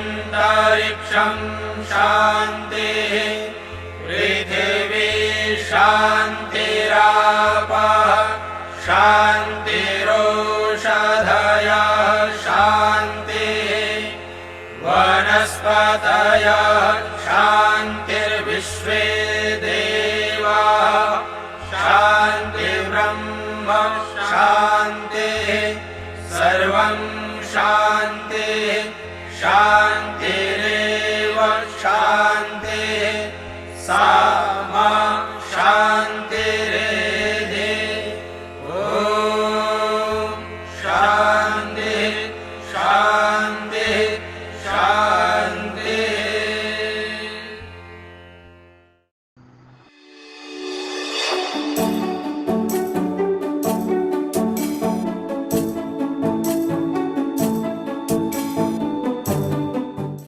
शान्तिरन्तरिक्षं शान्तिः पृथिवी शान्तिरापः शान्तिरोषधयः शान्तिः वनस्पतयः शान्तिर्विश्वे देवाः शान्तिर्ब्रह्म शान्तिः सर्वं शान्तिः शान्तिरेव शान्तिः सा मा शान्तिः